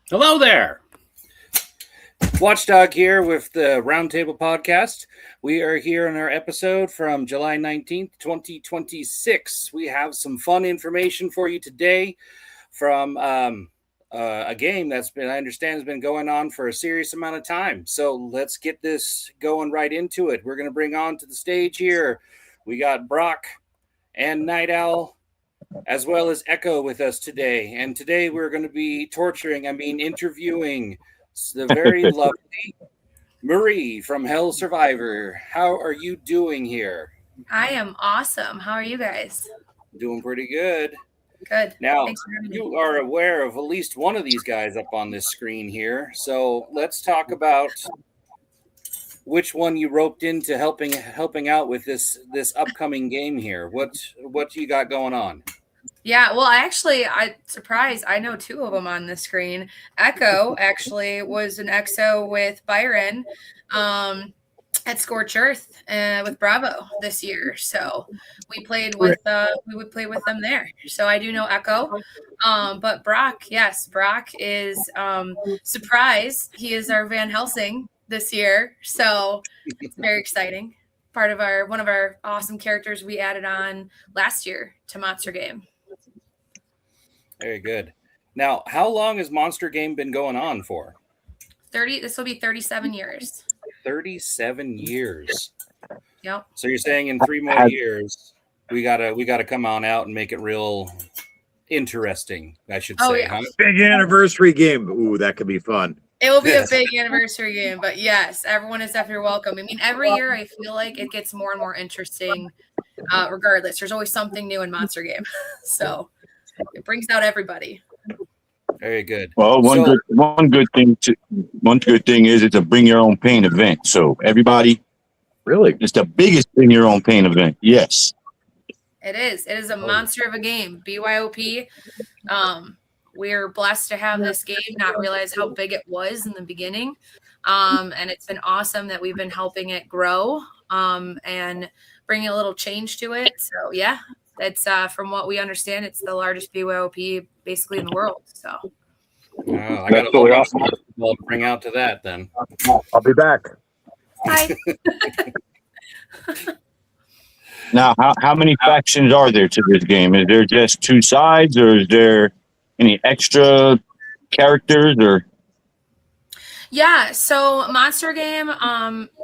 Hello there. Watchdog here with the Roundtable Podcast. We are here in our episode from July 19th, 2026. We have some fun information for you today from a game that's been, I understand, has been going on for a serious amount of time. So let's get this going right into it. We're going to bring on to the stage here. We got Brock and Night Owl as well as Echo with us today. And today we're going to be interviewing the very lovely Marie from Hell Survivor. How are you doing here? I am awesome. How are you guys? Doing pretty good. Good. Now, Thanks for having me. you are aware of at least one of these guys up on this screen here. So let's talk about which one you roped into helping out with this upcoming game here. What you got going on? Yeah, well, I surprised. I know two of them on the screen. Echo actually was an EXO with Byron at Scorch Earth with Bravo this year. So we would play with them there. So I do know Echo. But Brock, yes, Brock is surprise. He is our Van Helsing this year. So it's very exciting. Part of one of our awesome characters we added on last year to Monster Game. Very good. Now, how long has Monster Game been going on for? 30. This will be 37 years. 37 years. Yep. So you're saying in 3 more years we gotta come on out and make it real interesting, I should say. Yeah. Huh? Big anniversary game. Ooh, that could be fun. It will be a big anniversary game, but yes, everyone is definitely welcome. I mean, every year I feel like it gets more and more interesting. Regardless, there's always something new in Monster Game, so it brings out everybody. Very good. Well, one good thing is it's a bring your own pain event. So everybody, Really? it's the biggest bring your own pain event. Yes. It is. It is a monster of a game. BYOP. We're blessed to have this game, not realize how big it was in the beginning. And it's been awesome that we've been helping it grow and bringing a little change to it. So yeah, it's from what we understand, it's the largest BYOP basically in the world. So I got a little awesome to bring out to that then. I'll be back. hi. Now, how many factions are there to this game? Is there just two sides, or is there any extra characters? Or Yeah, so Monster Game,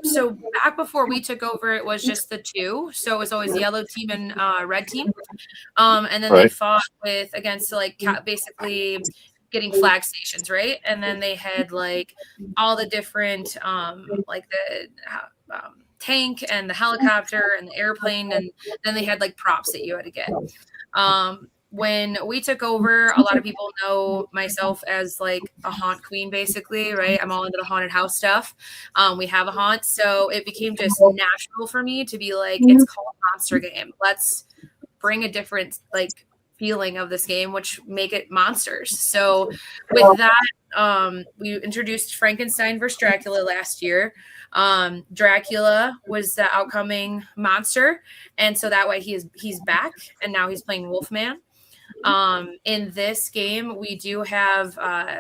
so back before we took over, it was just the two. So it was always yellow team and red team. And then they fought against like basically getting flag stations, right? And then they had like all the different like the tank and the helicopter and the airplane, and then they had like props that you had to get. When we took over, a lot of people know myself as like a haunt queen, basically, right? I'm all into the haunted house stuff. We have a haunt, so it became just natural for me to be like, it's called Monster Game. Let's bring a different like feeling of this game, which make it monsters. So with that, we introduced Frankenstein versus Dracula last year. Dracula was the outcoming monster, and so that way he's back, and now he's playing Wolfman. In this game, we do have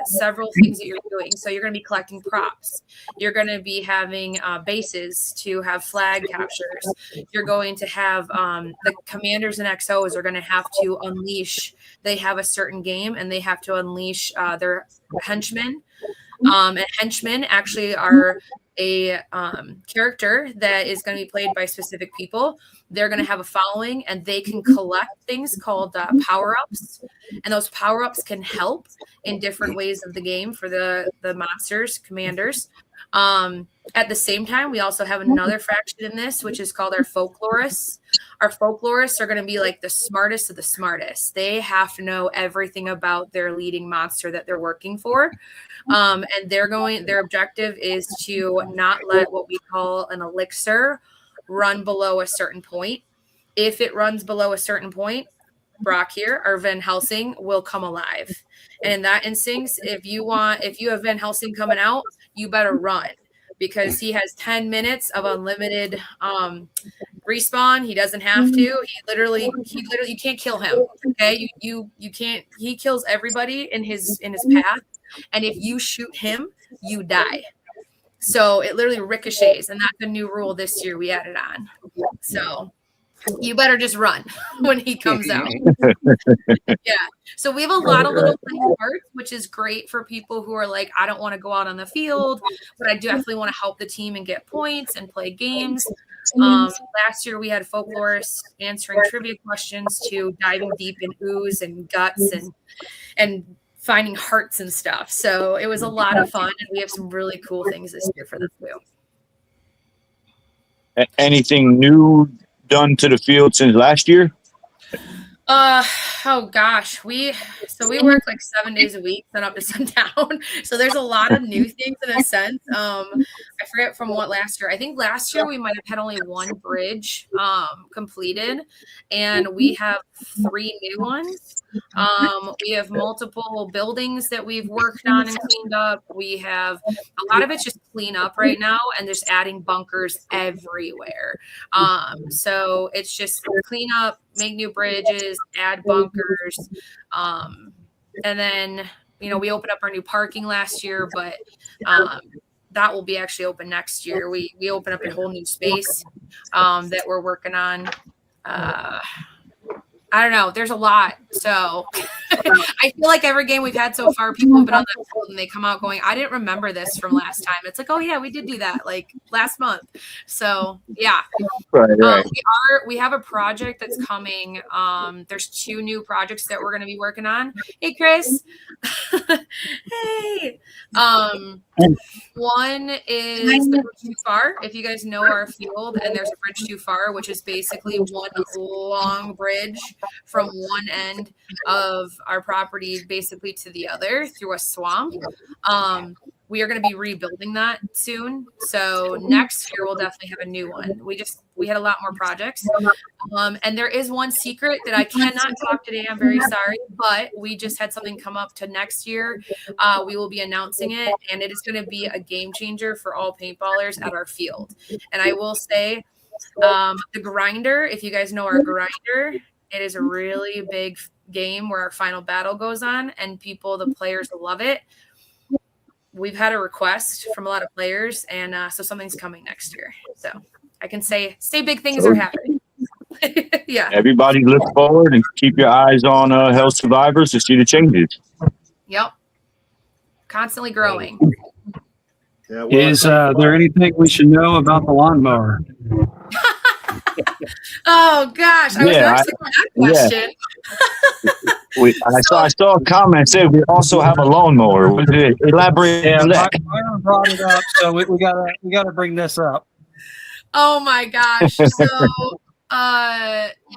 several things that you're doing. So you're going to be collecting props. You're going to be having bases to have flag captures. You're going to have the commanders and XOs are going to have to unleash. They have a certain game, and they have to unleash their henchmen. And henchmen actually are a character that is going to be played by specific people. They're going to have a following, and they can collect things called power-ups, and those power-ups can help in different ways of the game for the monsters, commanders. At the same time, we also have another faction in this, which is called our folklorists. Our folklorists are going to be like the smartest of the smartest. They have to know everything about their leading monster that they're working for. And their objective is to not let what we call an elixir run below a certain point. If it runs below a certain point, Brock here, or Van Helsing, will come alive. And in that instance, if you have Van Helsing coming out, you better run, because he has 10 minutes of unlimited respawn. He doesn't have to. He literally you can't kill him. Okay. You can't, he kills everybody in his path. and if you shoot him, you die. So it literally ricochets, and that's a new rule this year we added on. So you better just run when he comes out. Yeah. So we have a lot of little parts, which is great for people who are like, I don't want to go out on the field, but I definitely want to help the team and get points and play games. Last year we had folklorists answering trivia questions to diving deep in ooze and guts and finding hearts and stuff. So it was a lot of fun, and we have some really cool things this year for the field. Anything new done to the field since last year? Oh gosh, we work like 7 days a week, sun up to sundown. So there's a lot of new things in a sense. I forget from what last year. I think last year we might have had only one bridge completed, and we have 3 new ones. We have multiple buildings that we've worked on and cleaned up. We have a lot of it's just clean up right now, and just adding bunkers everywhere. So it's just clean up, make new bridges, add bunkers. And then, we opened up our new parking last year, but that will be actually open next year. We open up a whole new space that we're working on. I don't know. There's a lot. So I feel like every game we've had so far, people have been on that field and they come out going, I didn't remember this from last time. It's like, oh yeah, we did do that like last month. So yeah. Right. We have a project that's coming. There's 2 new projects that we're going to be working on. Hey, Chris. Hey. One is the Bridge Too Far. If you guys know our field, and there's a Bridge Too Far, which is basically one long bridge from one end of our property basically to the other through a swamp. We are going to be rebuilding that soon. So next year we'll definitely have a new one. We had a lot more projects. And there is one secret that I cannot talk today. I'm very sorry, but we just had something come up to next year. We will be announcing it, and it is going to be a game changer for all paintballers at our field. And I will say the grinder, if you guys know our grinder, it is a really big game where our final battle goes on, and the players love it. We've had a request from a lot of players, and so something's coming next year. So I can say big things are happening. Yeah. Everybody look forward and keep your eyes on Hell Survivors to see the changes. Yep. Constantly growing. Yeah, well, Is there anything we should know about the lawnmower? Oh gosh, I was actually on that question. I saw a comment said we also have a lawnmower. Elaborate. Yeah, Byron brought it up, so we gotta bring this up. Oh my gosh. So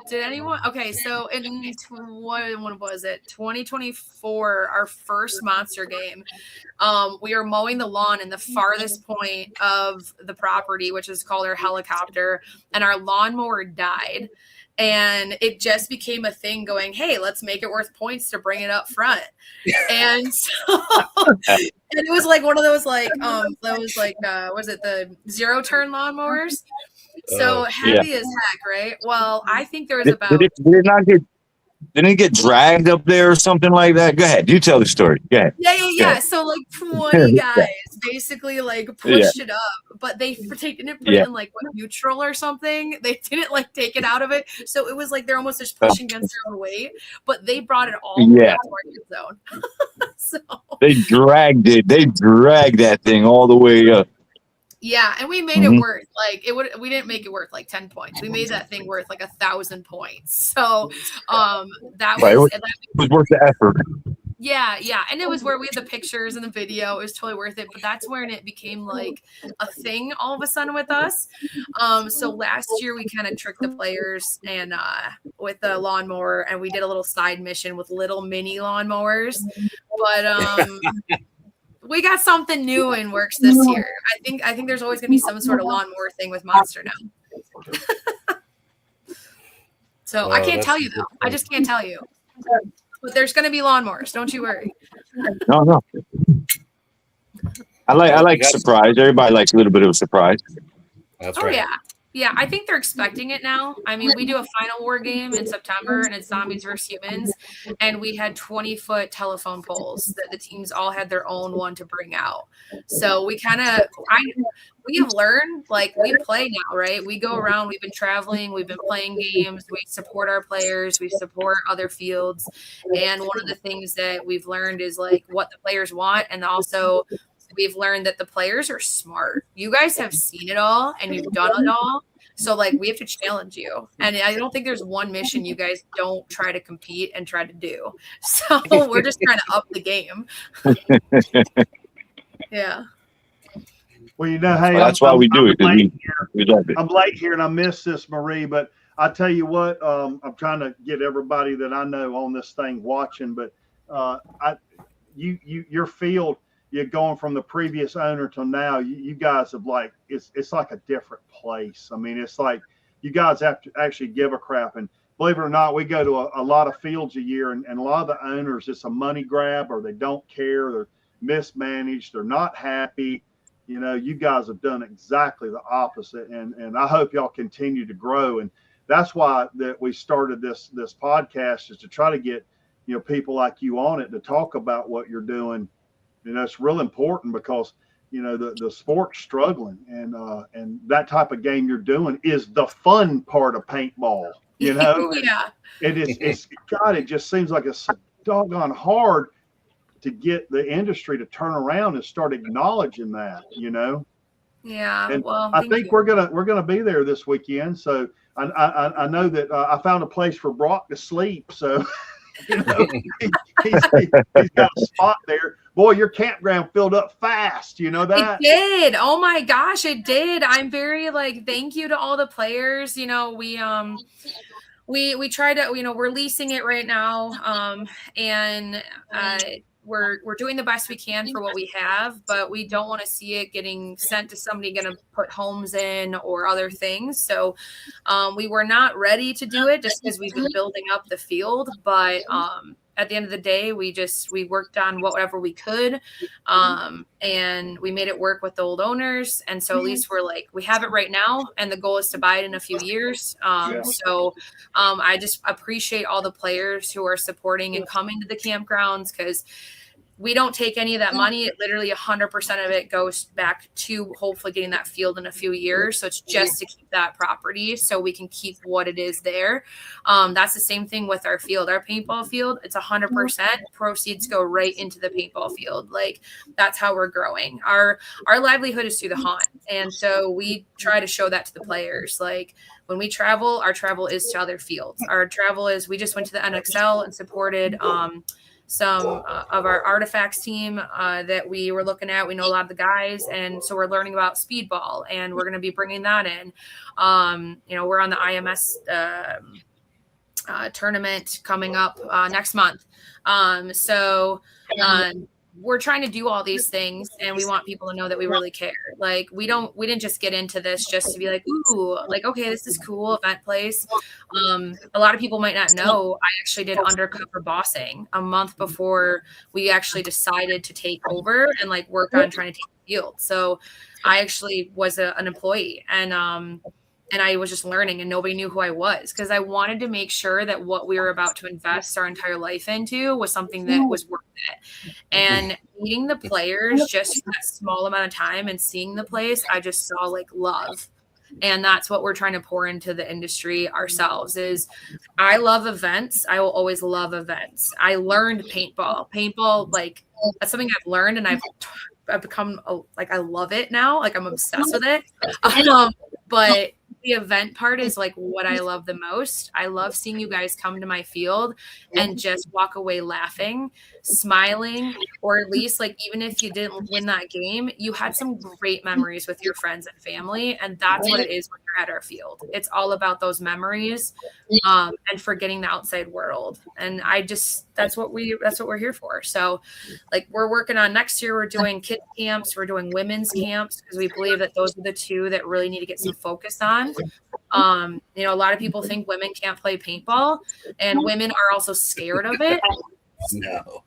did anyone so in what was it? 2024, our first monster game. We are mowing the lawn in the farthest point of the property, which is called our helicopter, and our lawnmower died. And it just became a thing going, hey, let's make it worth points to bring it up front. And so and it was like one of those was it the 0-turn lawnmowers? So heavy as heck, right? Well, I think there was about Didn't it get dragged up there or something like that? Go ahead. You tell the story. Go ahead. Yeah. So like 20 guys basically like pushed it up, but they didn't put it in like neutral or something. They didn't like take it out of it. So it was like they're almost just pushing against their own weight, but they brought it all the way up to our zone. So they dragged that thing all the way up. Yeah, and we made it worth we didn't make it worth like 10 points. We made that thing worth like 1,000 points. So that was worth the effort. Yeah. And it was where we had the pictures and the video. It was totally worth it. But that's when it became like a thing all of a sudden with us. So last year we kind of tricked the players and with the lawnmower, and we did a little side mission with little mini lawnmowers. But we got something new in works this year. I think there's always gonna be some sort of lawnmower thing with Monster now. So I can't tell you though. I just can't tell you. But there's gonna be lawnmowers. Don't you worry. No. I like surprise. Everybody likes a little bit of a surprise. That's right. Yeah. Yeah, I think they're expecting it now. I mean, we do a final war game in September and it's zombies versus humans. And we had 20-foot telephone poles that the teams all had their own one to bring out. So we have learned, like, we play now, right? We go around, we've been traveling, we've been playing games, we support our players, we support other fields. And one of the things that we've learned is like what the players want, and also we've learned that the players are smart. You guys have seen it all and you've done it all. So like we have to challenge you. And I don't think there's one mission you guys don't try to compete and try to do. So we're just trying to up the game. Yeah. Well, you know, hey, Well, that's why we do it. We love it. I'm late here and I missed this, Marie, but I tell you what, I'm trying to get everybody that I know on this thing watching, but your field, you're going from the previous owner till now, you guys have like, it's like a different place. I mean, it's like you guys have to actually give a crap. And believe it or not, we go to a lot of fields a year, and a lot of the owners, it's a money grab, or they don't care, they're mismanaged, they're not happy. You know, you guys have done exactly the opposite, and I hope y'all continue to grow. And that's why that we started this podcast, is to try to get, you know, people like you on it to talk about what you're doing. You know, it's real important because, you know, the sport's struggling, and that type of game you're doing is the fun part of paintball. You know, Yeah. It just seems like it's so doggone hard to get the industry to turn around and start acknowledging that, you know. Yeah. And Well, I thank think you. we're gonna be there this weekend. So I know that I found a place for Brock to sleep. So you know, he's got a spot there. Boy, your campground filled up fast. You know that? It did. Oh my gosh, it did. I'm very thank you to all the players. You know, we try to, you know, we're leasing it right now. And we're doing the best we can for what we have, but we don't want to see it getting sent to somebody going to put homes in or other things. So we were not ready to do it just because we've been building up the field. But at the end of the day, we worked on whatever we could, and we made it work with the old owners. And so at least we're like, we have it right now, and the goal is to buy it in a few years. So I just appreciate all the players who are supporting and coming to the campgrounds, because we don't take any of that money. It literally 100% of it goes back to hopefully getting that field in a few years. So it's just to keep that property so we can keep what it is there. That's the same thing with our field, our paintball field. It's 100% proceeds go right into the paintball field. Like, that's how we're growing. Our livelihood is through the hunt. And so we try to show that to the players. Like, when we travel, our travel is to other fields. Our travel is, we just went to the NXL and supported some of our artifacts team that we were looking at. We know a lot of the guys, and so we're learning about speedball, and we're going to be bringing that in. You know, we're on the IMS tournament coming up next month. We're trying to do all these things, and we want people to know that we really care. Like, we didn't just get into this just to be like, ooh, like, okay, this is cool, event place. A lot of people might not know, I actually did undercover bossing a month before we actually decided to take over and like work on trying to take the field. So I actually was an employee, and I was just learning, and nobody knew who I was, because I wanted to make sure that what we were about to invest our entire life into was something that was worth it. And meeting the players just for that small amount of time and seeing the place, I just saw like love. And that's what we're trying to pour into the industry ourselves. Is I love events. I will always love events. I learned paintball, like, that's something I've learned, and I've become like, I love it now. Like, I'm obsessed with it. But the event part is like what I love the most. I love seeing you guys come to my field and just walk away laughing, smiling, or at least, like, even if you didn't win that game, you had some great memories with your friends and family. And that's what it is when you're at our field. It's all about those memories, and forgetting the outside world. And that's what we're here for. So, like, we're working on next year, we're doing kids camps, we're doing women's camps, because we believe that those are the two that really need to get some focus on. You know, a lot of people think women can't play paintball, and women are also scared of it.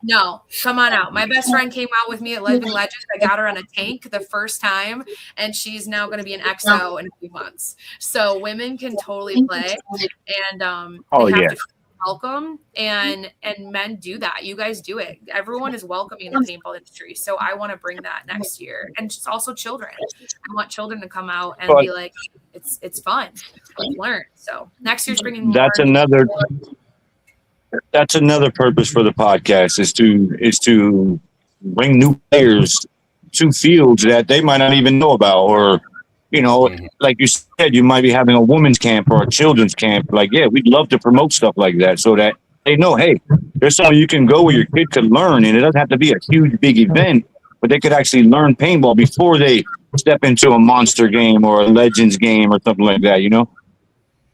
No, come on out. My best friend came out with me at Living Legends. I got her on a tank the first time, and she's now going to be an XO in a few months. So women can totally play, and they have to feel welcome, and men do that. You guys do it. Everyone is welcoming in the paintball industry. So I want to bring that next year, and just also children. I want children to come out and be like, it's fun, learn. So next year's bringing more. That's another purpose for the podcast is to bring new players to fields that they might not even know about, or like you said, you might be having a women's camp or a children's camp. Like, yeah, we'd love to promote stuff like that so that they know, hey, there's somewhere you can go where your kid could learn, and it doesn't have to be a huge big event, but they could actually learn paintball before they step into a monster game or a Legends game or something like that.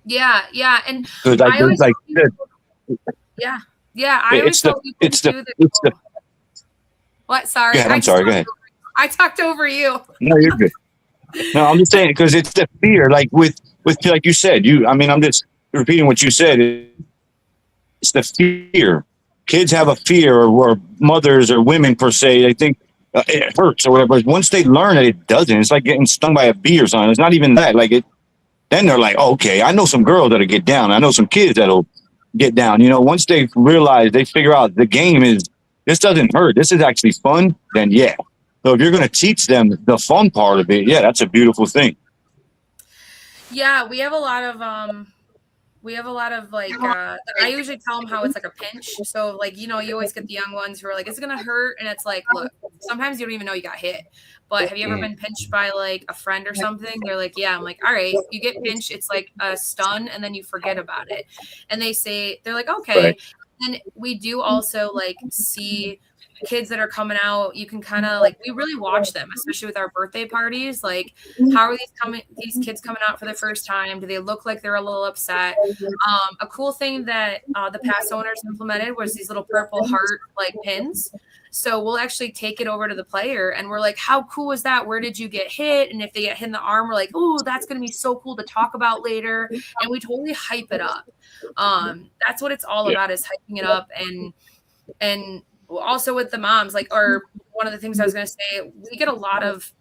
Yeah, and because I always like. Yeah. I always tell people to do this. What? Sorry. Go ahead, I'm sorry. Go ahead. I talked over you. No, you're good. No, I'm just saying because it's the fear, like with like you said. I'm just repeating what you said. It's the fear. Kids have a fear, or mothers or women per se. They think it hurts or whatever. But once they learn that it doesn't, it's like getting stung by a bee or something. It's not even that. Like it. Then they're like, oh, okay, I know some girls that'll get down. I know some kids that'll get down. Once they realize, they figure out the game this doesn't hurt, this is actually fun, then yeah. So if you're going to teach them the fun part of it, yeah, that's a beautiful thing. Yeah, we have a lot of like I usually tell them how it's like a pinch. So like, you always get the young ones who are like, it's gonna hurt, and it's like, look, sometimes you don't even know you got hit. But have you ever been pinched by like a friend or something? They're like, yeah. I'm like, all right, you get pinched, it's like a stun, and then you forget about it. And they're like, okay. Right. And we do also like see kids that are coming out. You can kind of like, we really watch them, especially with our birthday parties. Like, how are these kids coming out for the first time? Do they look like they're a little upset? A cool thing that the past owners implemented was these little purple heart like pins. So we'll actually take it over to the player, and we're like, how cool is that? Where did you get hit? And if they get hit in the arm, we're like, oh, that's going to be so cool to talk about later. And we totally hype it up. That's what it's all about, is hyping it up. And also with the moms, like, or one of the things I was going to say, we get a lot of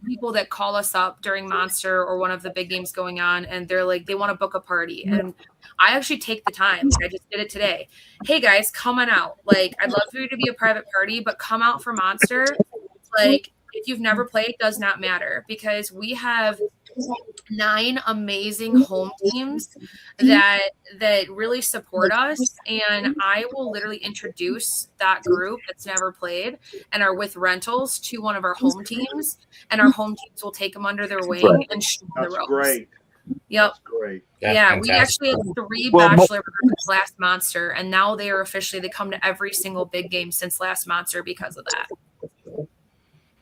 people that call us up during Monster or one of the big games going on, and they're like, they want to book a party. And I actually take the time. I just did it today. Hey guys, come on out. Like, I'd love for you to be a private party, but come out for Monster. Like, if you've never played, it does not matter, because we have 9 amazing home teams that really support us, and I will literally introduce that group that's never played and are with rentals to one of our home teams, and our home teams will take them under their wing and show them the ropes. Great. Yep. That's great. Yeah, we actually had 3 bachelor parties last Monster, and now they come to every single big game since last Monster because of that.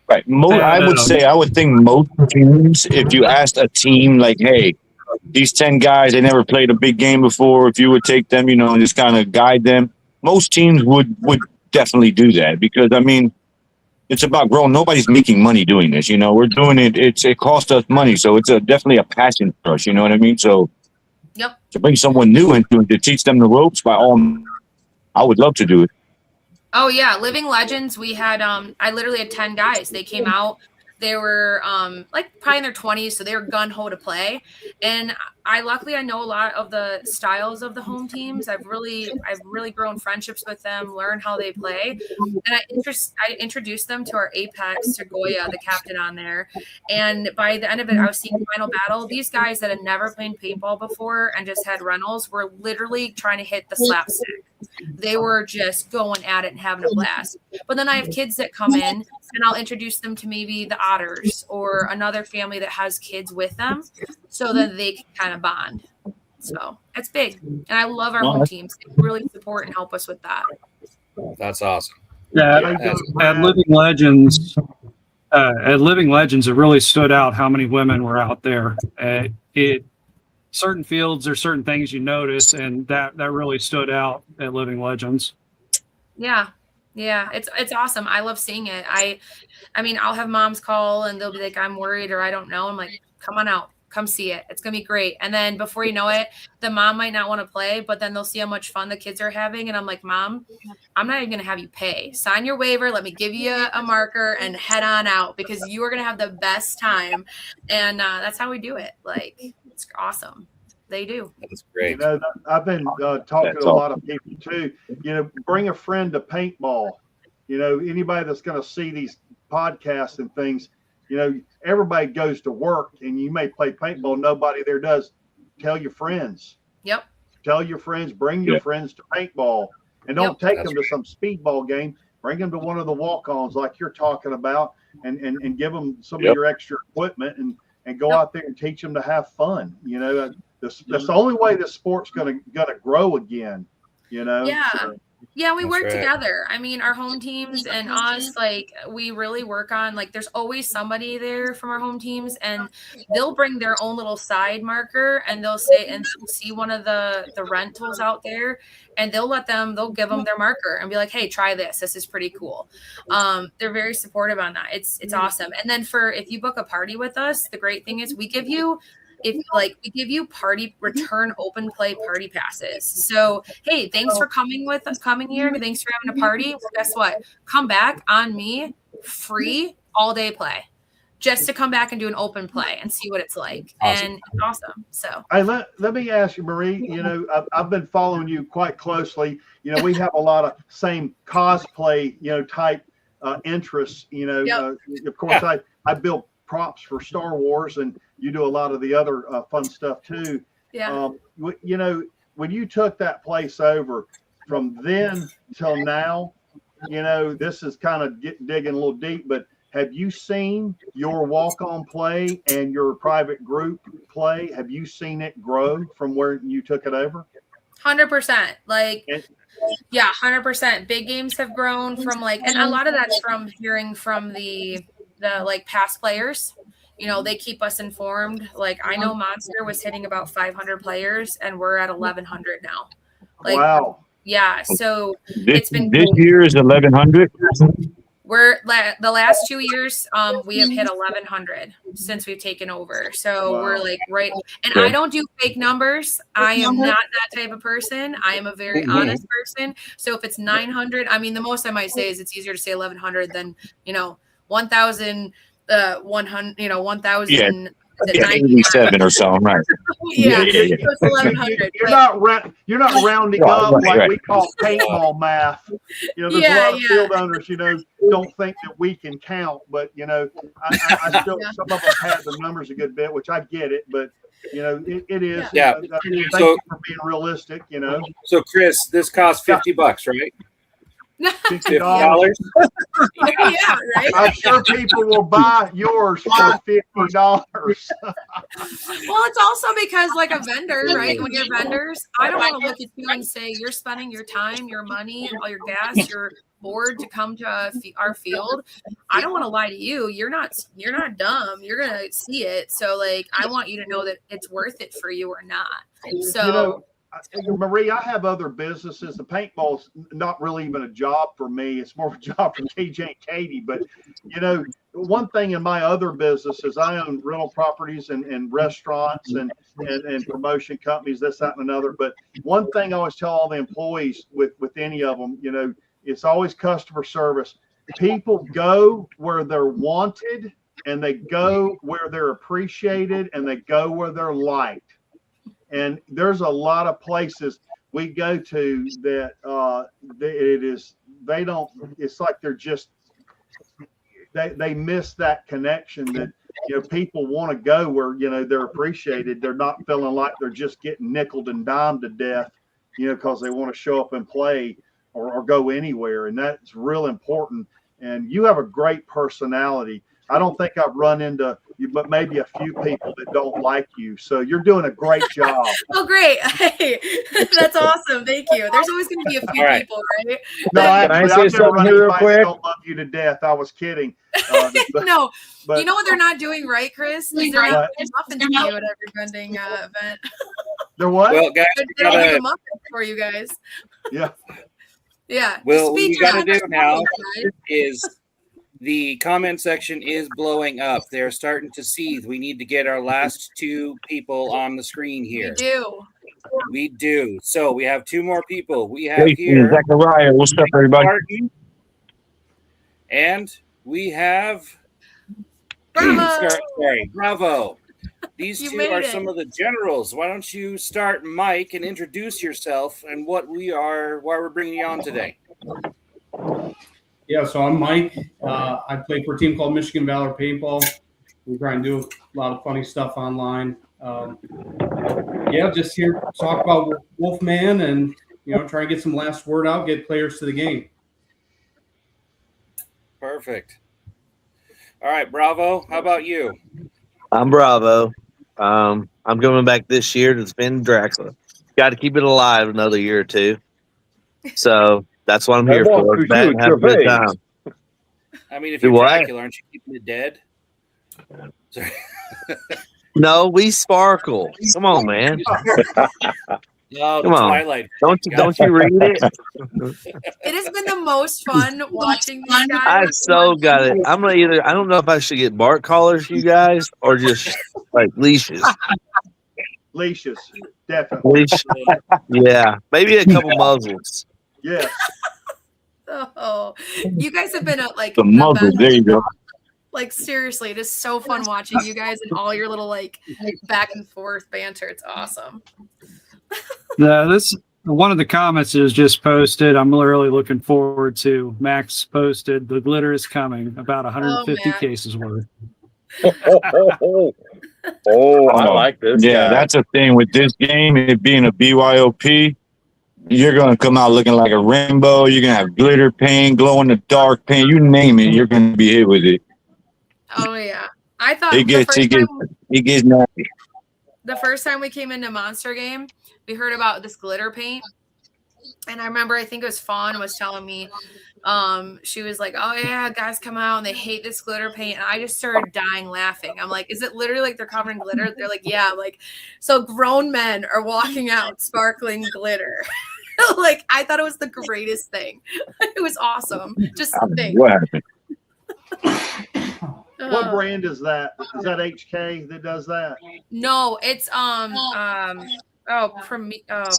Right. I would think most teams, if you asked a team like, hey, these 10 guys, they never played a big game before, if you would take them, and just kind of guide them, most teams would definitely do that, because, it's about growing. Nobody's making money doing this. We're doing it. It costs us money. So it's definitely a passion for us. You know what I mean? So yep. To bring someone new into it, to teach them the ropes, I would love to do it. Oh yeah, Living Legends. We had I literally had 10 guys. They came out. They were like probably in their 20s, so they were gun ho to play. And luckily I know a lot of the styles of the home teams. I've really grown friendships with them, learned how they play, and I introduced them to our Apex Segoya, the captain on there. And by the end of it, I was seeing Final Battle. These guys that had never played paintball before and just had rentals were literally trying to hit the slapstick. They were just going at it and having a blast. But then I have kids that come in, and I'll introduce them to maybe the Otters or another family that has kids with them, so that they can kind of bond. So it's big. And I love our home teams. They really support and help us with that. That's awesome. Yeah, at Living Legends, it really stood out how many women were out there. Certain fields or certain things you notice, and that really stood out at Living Legends. Yeah, it's awesome. I love seeing it. I'll have moms call, and they'll be like, I'm worried, or I don't know. I'm like, come on out. Come see it. It's going to be great. And then before you know it, the mom might not want to play, but then they'll see how much fun the kids are having. And I'm like, Mom, I'm not even going to have you pay. Sign your waiver. Let me give you a marker and head on out because you are going to have the best time. And that's how we do it. Like, it's awesome. They do. That's great. You know, I've been talking to a lot of people too. You know, bring a friend to paintball. You know, anybody that's going to see these podcasts and things, you know, everybody goes to work and you may play paintball. Nobody there does. Tell your friends. Yep. Tell your friends, bring your friends to paintball, and don't take them to some speedball game. Bring them to one of the walk-ons like you're talking about and give them some of your extra equipment and go out there and teach them to have fun. You know, that's the only way this sport's gonna grow again. You know. Yeah. So, yeah, we work right. together. I mean, our home teams and us, like, we really work on, like, there's always somebody there from our home teams, and they'll bring their own little side marker, and they'll say, and see one of the rentals out there, and they'll give them their marker and be like, hey, try this. This is pretty cool. They're very supportive on that. It's awesome. And then if you book a party with us, the great thing is we give you party return open play party passes. So, hey, thanks for coming here. Thanks for having a party. Well, guess what? Come back on me, free all day play, just to come back and do an open play and see what it's like. Awesome. And it's awesome. So, hey, let me ask you, Marie. You know, I've been following you quite closely. You know, we have a lot of same cosplay, you know, type interests. You know, of course, I build props for Star Wars, and you do a lot of the other fun stuff too. yeah. You know, when you took that place over from then till now, you know, this is kind of digging a little deep, but have you seen your walk-on play and your private group play? Have you seen it grow from where you took it over? 100%. Like, yeah, 100%. Big games have grown from, like, and a lot of that's from hearing from the like past players. You know, they keep us informed. Like, I know Monster was hitting about 500 players, and we're at 1,100 now. Like, wow. Yeah. So This year is 1,100. We're the last 2 years, we have hit 1,100 since we've taken over. So we're like right. And I don't do fake numbers. I am not that type of person. I am a very honest person. So if it's 900, I mean, the most I might say is it's easier to say 1,100 than, 1,000, 100, 1,000. 87 or so, right? Yeah. So it's 1,100. You're not rounding up like we call paintball math. You know, there's a lot of field owners, don't think that we can count, but I still some of them have the numbers a good bit, which I get it, but it is. Yeah. Thank you for being realistic. So Chris, this costs $50, right? $50. Yeah, right. I'm sure people will buy yours for $50. Well, it's also because, like, a vendor, right? When you're vendors, I don't want to look at you and say you're spending your time, your money, all your gas, your board to come to our field. I don't want to lie to you. You're not dumb. You're gonna see it. So, like, I want you to know that it's worth it for you or not. So. Marie, I have other businesses. The paintball's not really even a job for me. It's more of a job for KJ and Katie. But, one thing in my other business is I own rental properties and restaurants and promotion companies, this, that, and another. But one thing I always tell all the employees with any of them, it's always customer service. People go where they're wanted, and they go where they're appreciated, and they go where they're liked. And there's a lot of places we go to that it's like they're just, they miss that connection that, people want to go where, they're appreciated. They're not feeling like they're just getting nickeled and dimed to death, because they want to show up and play or go anywhere. And that's real important. And you have a great personality. I don't think I've run into you, but maybe a few people that don't like you. So you're doing a great job. Oh, great. Hey, that's awesome. Thank you. There's always going to be a few people, right? No, I say something here real quick? Don't love you to death. I was kidding. No, but, you know what they're not doing, right, Chris? They're not doing muffins for you at every vending event. They're what? Well, guys, they're doing muffins for you guys. Yeah. Yeah. Well, what you got to do now is The comment section is blowing up. They're starting to seethe. We need to get our last 2 people on the screen here. We do. So we have 2 more people. We have Jason, here Zachariah. What's up, everybody? Martin, and we have Bravo. These 2 are some of the generals. Why don't you start, Mike, and introduce yourself and why we're bringing you on today. Yeah, so I'm Mike. I play for a team called Michigan Valor Paintball. We try and do a lot of funny stuff online. Just here to talk about Wolfman and, try and get some last word out, get players to the game. Perfect. All right, Bravo. How about you? I'm Bravo. I'm coming back this year to defend Dracula. Got to keep it alive another year or 2. So that's what I'm here for. Back and have a good time. I mean, if you're Dracula, aren't you keeping it dead? No, we sparkle. Come on, man. No, come on. Twilight. Don't you read it? It has been the most fun watching these guys. I so got it. I'm gonna I don't know if I should get bark collars, you guys, or just like leashes. Leashes, definitely. Yeah, maybe a couple muzzles. Yeah. Oh, you guys have been like the muzzles. There you go. Like seriously, it is so fun watching you guys and all your little like back and forth banter. It's awesome. Yeah, this one of the comments is just posted. I'm really looking forward to Max posted. The glitter is coming, about 150 cases worth. I like this. Yeah, that's a thing with this game. It being a BYOP, you're gonna come out looking like a rainbow. You're gonna have glitter paint, glow in the dark paint. You name it, you're gonna be hit with it. Oh yeah, I thought it gets nasty. The first time we came into Monster Game, we heard about this glitter paint. And I remember, I think it was Fawn was telling me, she was like, oh yeah, guys come out and they hate this glitter paint. And I just started dying laughing. I'm like, is it literally like they're covered in glitter? They're like, yeah. I'm like, so grown men are walking out sparkling glitter. Like, I thought it was the greatest thing. It was awesome. Just think. What happened? What brand is that? Is that HK that does that? No, it's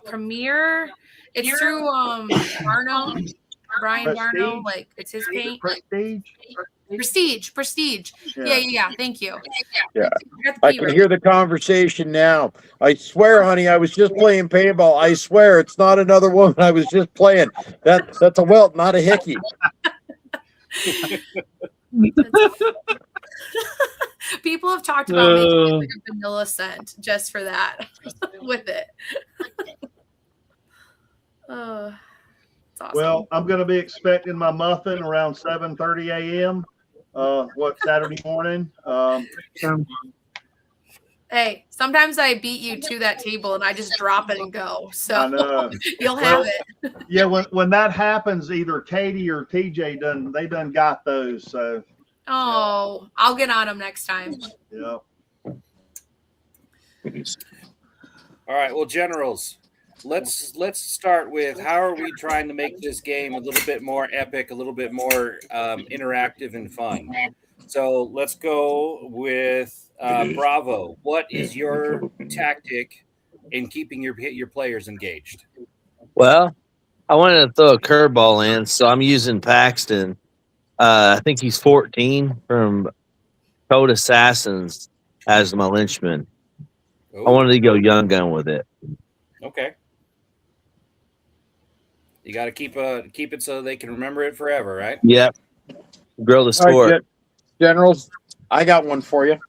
Premier. It's through Barno, Brian Barno. Like it's his paint. Prestige. Yeah. Thank you. Yeah. I can hear the conversation now. I swear, honey, I was just playing paintball. I swear, it's not another woman. I was just playing. That's a welt, not a hickey. People have talked about making like a vanilla scent just for that with it. It's awesome. Well, I'm going to be expecting my muffin around 7:30 a.m. Saturday morning. Hey, sometimes I beat you to that table and I just drop it and go. So I know. You'll have it. Yeah, when that happens, either Katie or TJ done got those. So. Oh, I'll get on them next time. Yeah. All right. Well, generals, let's start with how are we trying to make this game a little bit more epic, a little bit more interactive and fun. So let's go with Bravo. What is your tactic in keeping your players engaged? Well, I wanted to throw a curveball in, so I'm using Paxton. I think he's 14 from Code Assassins as my Lynchman. Ooh. I wanted to go young gun with it. Okay. You got to keep it so they can remember it forever, right? Yep. Grow the sport. Right, Generals, I got one for you.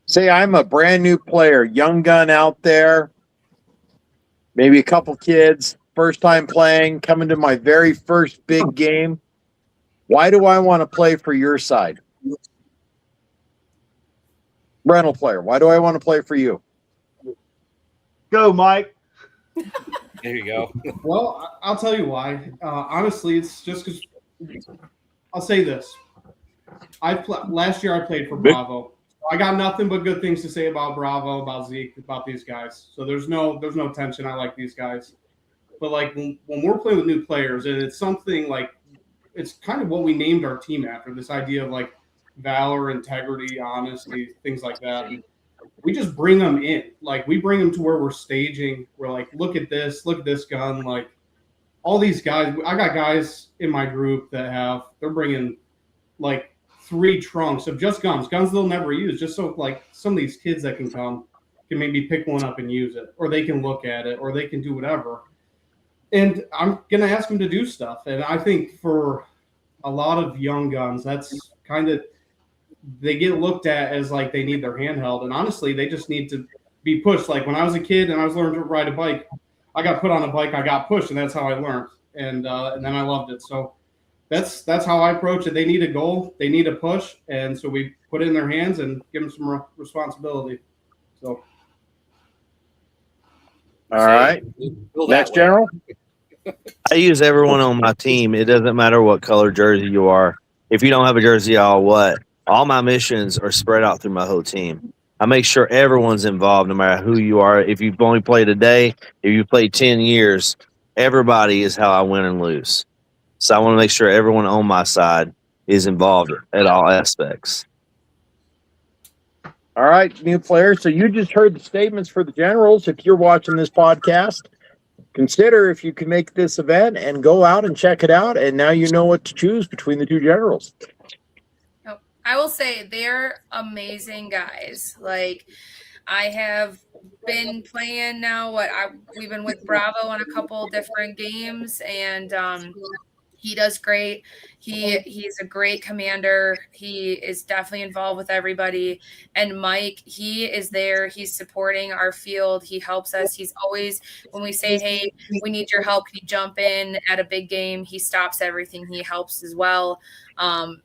Say I'm a brand new player, young gun out there, maybe a couple kids, first time playing, coming to my very first big game. Why do I want to play for your side? Rental player, why do I want to play for you? Go, Mike. There you go. Well, I'll tell you why. Honestly, it's just because I'll say this. Last year I played for Bravo. I got nothing but good things to say about Bravo, about Zeke, about these guys. So there's no tension. I like these guys. But like when we're playing with new players and it's something like it's kind of what we named our team after, this idea of like valor, integrity, honesty, things like that. And we just bring them in. Like we bring them to where we're staging. We're like, look at this gun. Like all these guys, I got guys in my group that they're bringing like 3 trunks of just guns they'll never use, just so like some of these kids that can come can maybe pick one up and use it, or they can look at it, or they can do whatever. And I'm going to ask them to do stuff. And I think for a lot of young guns, that's kind of, they get looked at as like they need their hand held. And honestly, they just need to be pushed. Like when I was a kid and I was learning to ride a bike, I got put on a bike, I got pushed, and that's how I learned. And then I loved it. So that's how I approach it. They need a goal, they need a push. And so we put it in their hands and give them some responsibility. So. All right. Next, General. I use everyone on my team. It doesn't matter what color jersey you are. If you don't have a jersey, all my missions are spread out through my whole team. I make sure everyone's involved, no matter who you are. If you've only played a day, if you played 10 years, everybody is how I win and lose. So I want to make sure everyone on my side is involved at all aspects. All right, new players. So you just heard the statements for the generals. If you're watching this podcast, consider if you can make this event and go out and check it out. And now you know what to choose between the 2 generals. I will say they're amazing guys. Like I have been playing now. We've been with Bravo on a couple different games, and he does great. He's a great commander. He is definitely involved with everybody. And Mike, he is there. He's supporting our field. He helps us. He's always, when we say, hey, we need your help, can you jump in at a big game? He stops everything. He helps as well.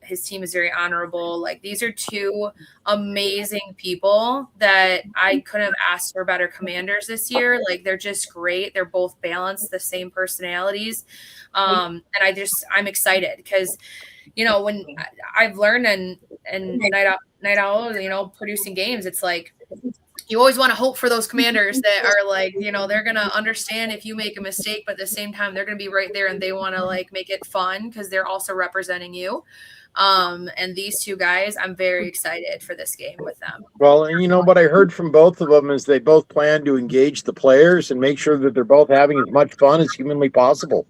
His team is very honorable. Like these are 2 amazing people that I couldn't have asked for better commanders this year. Like they're just great. They're both balanced, the same personalities. And I'm excited because, you know, when I've learned and Night Owl, you know, producing games, it's like, you always want to hope for those commanders that are like, you know, they're going to understand if you make a mistake, but at the same time, they're going to be right there and they want to like make it fun because they're also representing you. And these 2 guys, I'm very excited for this game with them. Well, and you know what I heard from both of them is they both plan to engage the players and make sure that they're both having as much fun as humanly possible.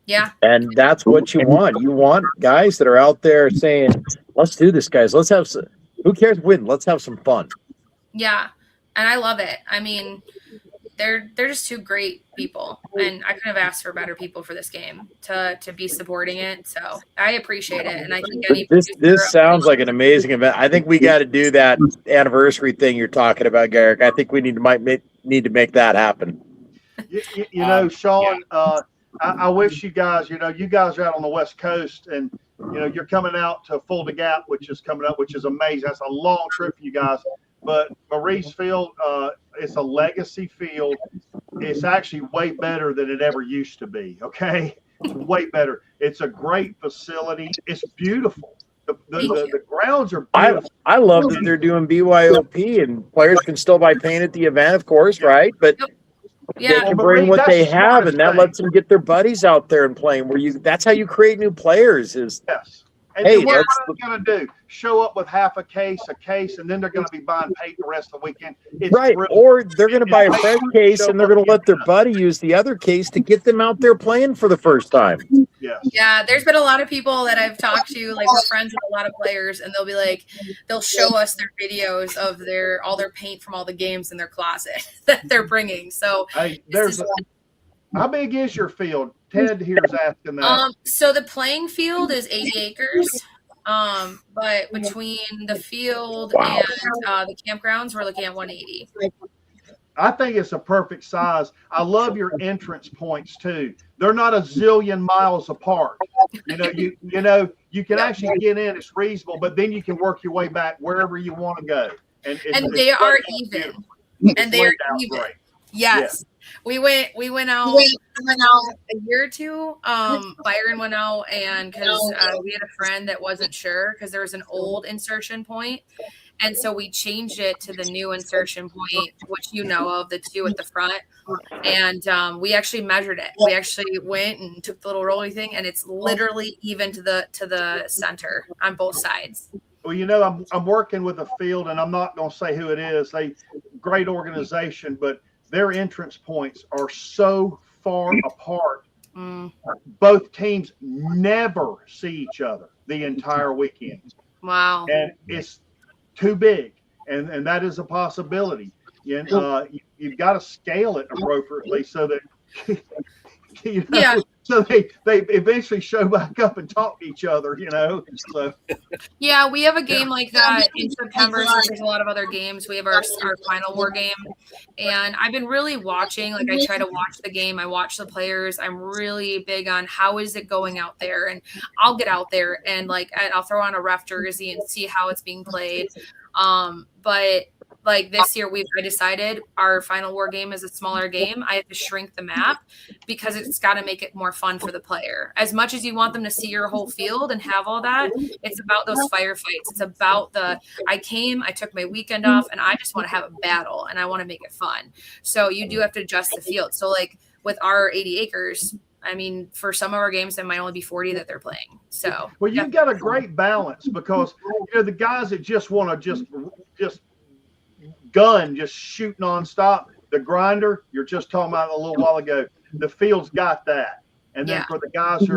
Yeah. And that's what you want. You want guys that are out there saying, let's do this, guys. Let's have some, who cares win? Let's have some fun. Yeah. And I love it. I mean, they're just 2 great people, and I couldn't have asked for better people for this game to be supporting it. So I appreciate it. And I think this sounds like an amazing event. I think we got to do that anniversary thing you're talking about, Garrick. I think we might need to make that happen. You know, Sean, I wish you guys, you know, you guys are out on the West Coast, and you know, you're coming out to Fulda Gap, which is coming up, which is amazing. That's a long trip for you guys. But Maurice Field, it's a legacy field. It's actually way better than it ever used to be. Okay, it's way better. It's a great facility. It's beautiful. The grounds are beautiful. I love that they're doing BYOP and players can still buy paint at the event, of course, right? But they can bring what they have, and that lets them get their buddies out there and playing. That's how you create new players. Is yes. And hey, what are they going to do? Show up with half a case, and then they're going to be buying paint the rest of the weekend. It's right. really, or they're going to buy a fresh case, and they're going to let their buddy use the other case to get them out there playing for the first time. Yes. Yeah, there's been a lot of people that I've talked to, like we're friends with a lot of players, and they'll be like, they'll show us their videos of all their paint from all the games in their closet that they're bringing. So hey, how big is your field? Ted here's asking that. So the playing field is 80 acres. But between the field and the campgrounds, we're looking at 180. I think it's a perfect size. I love your entrance points too. They're not a zillion miles apart. You know, you can actually get in. It's reasonable, but then you can work your way back wherever you want to go. And they are even. And they are even. Great. Yes. Yeah. We went out a year or 2. Byron went out, and because we had a friend that wasn't sure because there was an old insertion point, And so we changed it to the new insertion point, which you know of, the 2 at the front. And we actually measured it. We actually went and took the little rolling thing, and it's literally even to the center on both sides. Well, you know, I'm working with a field, and I'm not going to say who it is. Great organization, but their entrance points are so far apart. Both teams never see each other the entire weekend. Wow. And it's too big, and that is a possibility. You've got to scale it appropriately so that so they eventually show back up and talk to each other, So yeah, we have a game like that in September. So there's a lot of other games. We have our final war game, and I've been really watching. Like, I try to watch the game. I watch the players. I'm really big on how is it going out there, and I'll get out there and I'll throw on a ref jersey and see how it's being played. But like this year, I decided our final war game is a smaller game. I have to shrink the map because it's got to make it more fun for the player. As much as you want them to see your whole field and have all that, it's about those firefights. It's about I took my weekend off, and I just want to have a battle, and I want to make it fun. So you do have to adjust the field. So like with our 80 acres, I mean, for some of our games, there might only be 40 that they're playing. So well, you've got a great balance because the guys that just want to just gun, just shoot nonstop. The grinder, you're just talking about a little while ago, the field's got that. And then for the guys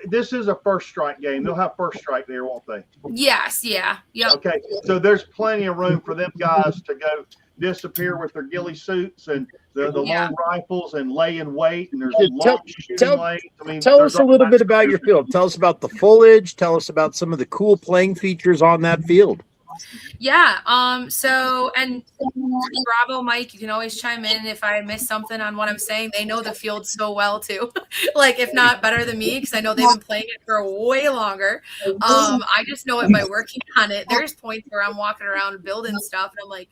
this is a first strike game. They'll have first strike there, won't they? Yes. Yeah. Yep. Okay. So there's plenty of room for them guys to go disappear with their ghillie suits and the long rifles and lay in wait. And there's long shooting lanes. I mean, tell us a little bit about your field. Tell us about the foliage. Tell us about some of the cool playing features on that field. Yeah. So, and bravo, Mike, you can always chime in if I miss something on what I'm saying. They know the field so well too. Like, if not better than me, because I know they've been playing it for way longer. I just know it by working on it. There's points where I'm walking around building stuff and I'm like,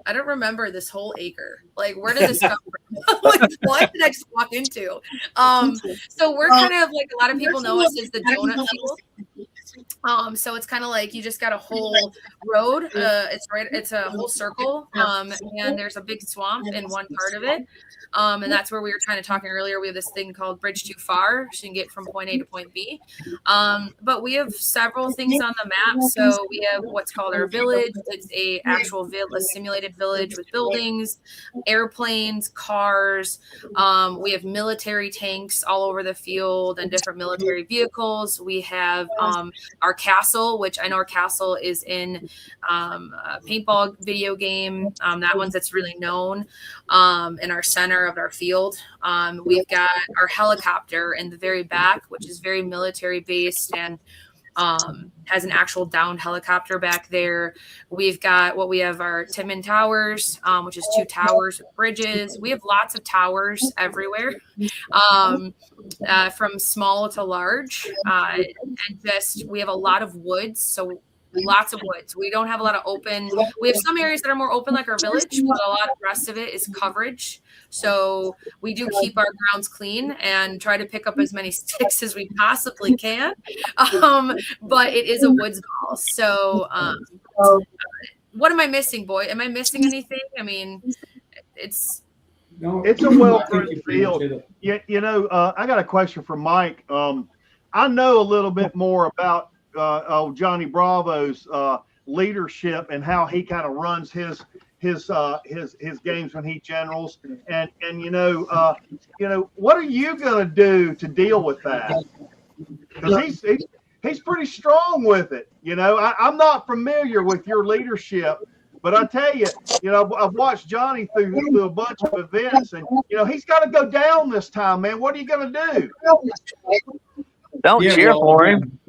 I don't remember this whole acre. Like, where did this come from? Like, what did I just walk into? So we're kind of like, a lot of people know us as the donut field. So it's kind of like you just got a whole road. It's a whole circle. And there's a big swamp in one part of it. And that's where we were kind of talking earlier. We have this thing called Bridge Too Far, so you can get from point A to point B. But we have several things on the map. So we have what's called our village. It's a simulated village with buildings, airplanes, cars. We have military tanks all over the field and different military vehicles. We have our castle, which I know our castle is in a paintball video game. That one's that's really known in our center of our field. We've got our helicopter in the very back, which is very military based and has an actual downed helicopter back there. We've got we have our Timmins Towers, which is 2 towers with bridges. We have lots of towers everywhere, from small to large. And we have a lot of woods. So lots of woods. We don't have a lot of open. We have some areas that are more open, like our village, but a lot of the rest of it is coverage. So we do keep our grounds clean and try to pick up as many sticks as we possibly can. But it is a woods ball. So what am I missing, boy? Am I missing anything? I mean, it's a well-pruned field. I got a question for Mike. I know a little bit more about Johnny Bravo's leadership and how he kind of runs his games when he generals, and what are you going to do to deal with that? Because he's pretty strong with it. I'm not familiar with your leadership, but I tell you, I've watched Johnny through a bunch of events, and he's got to go down this time, man. What are you going to do? Don't cheer for him.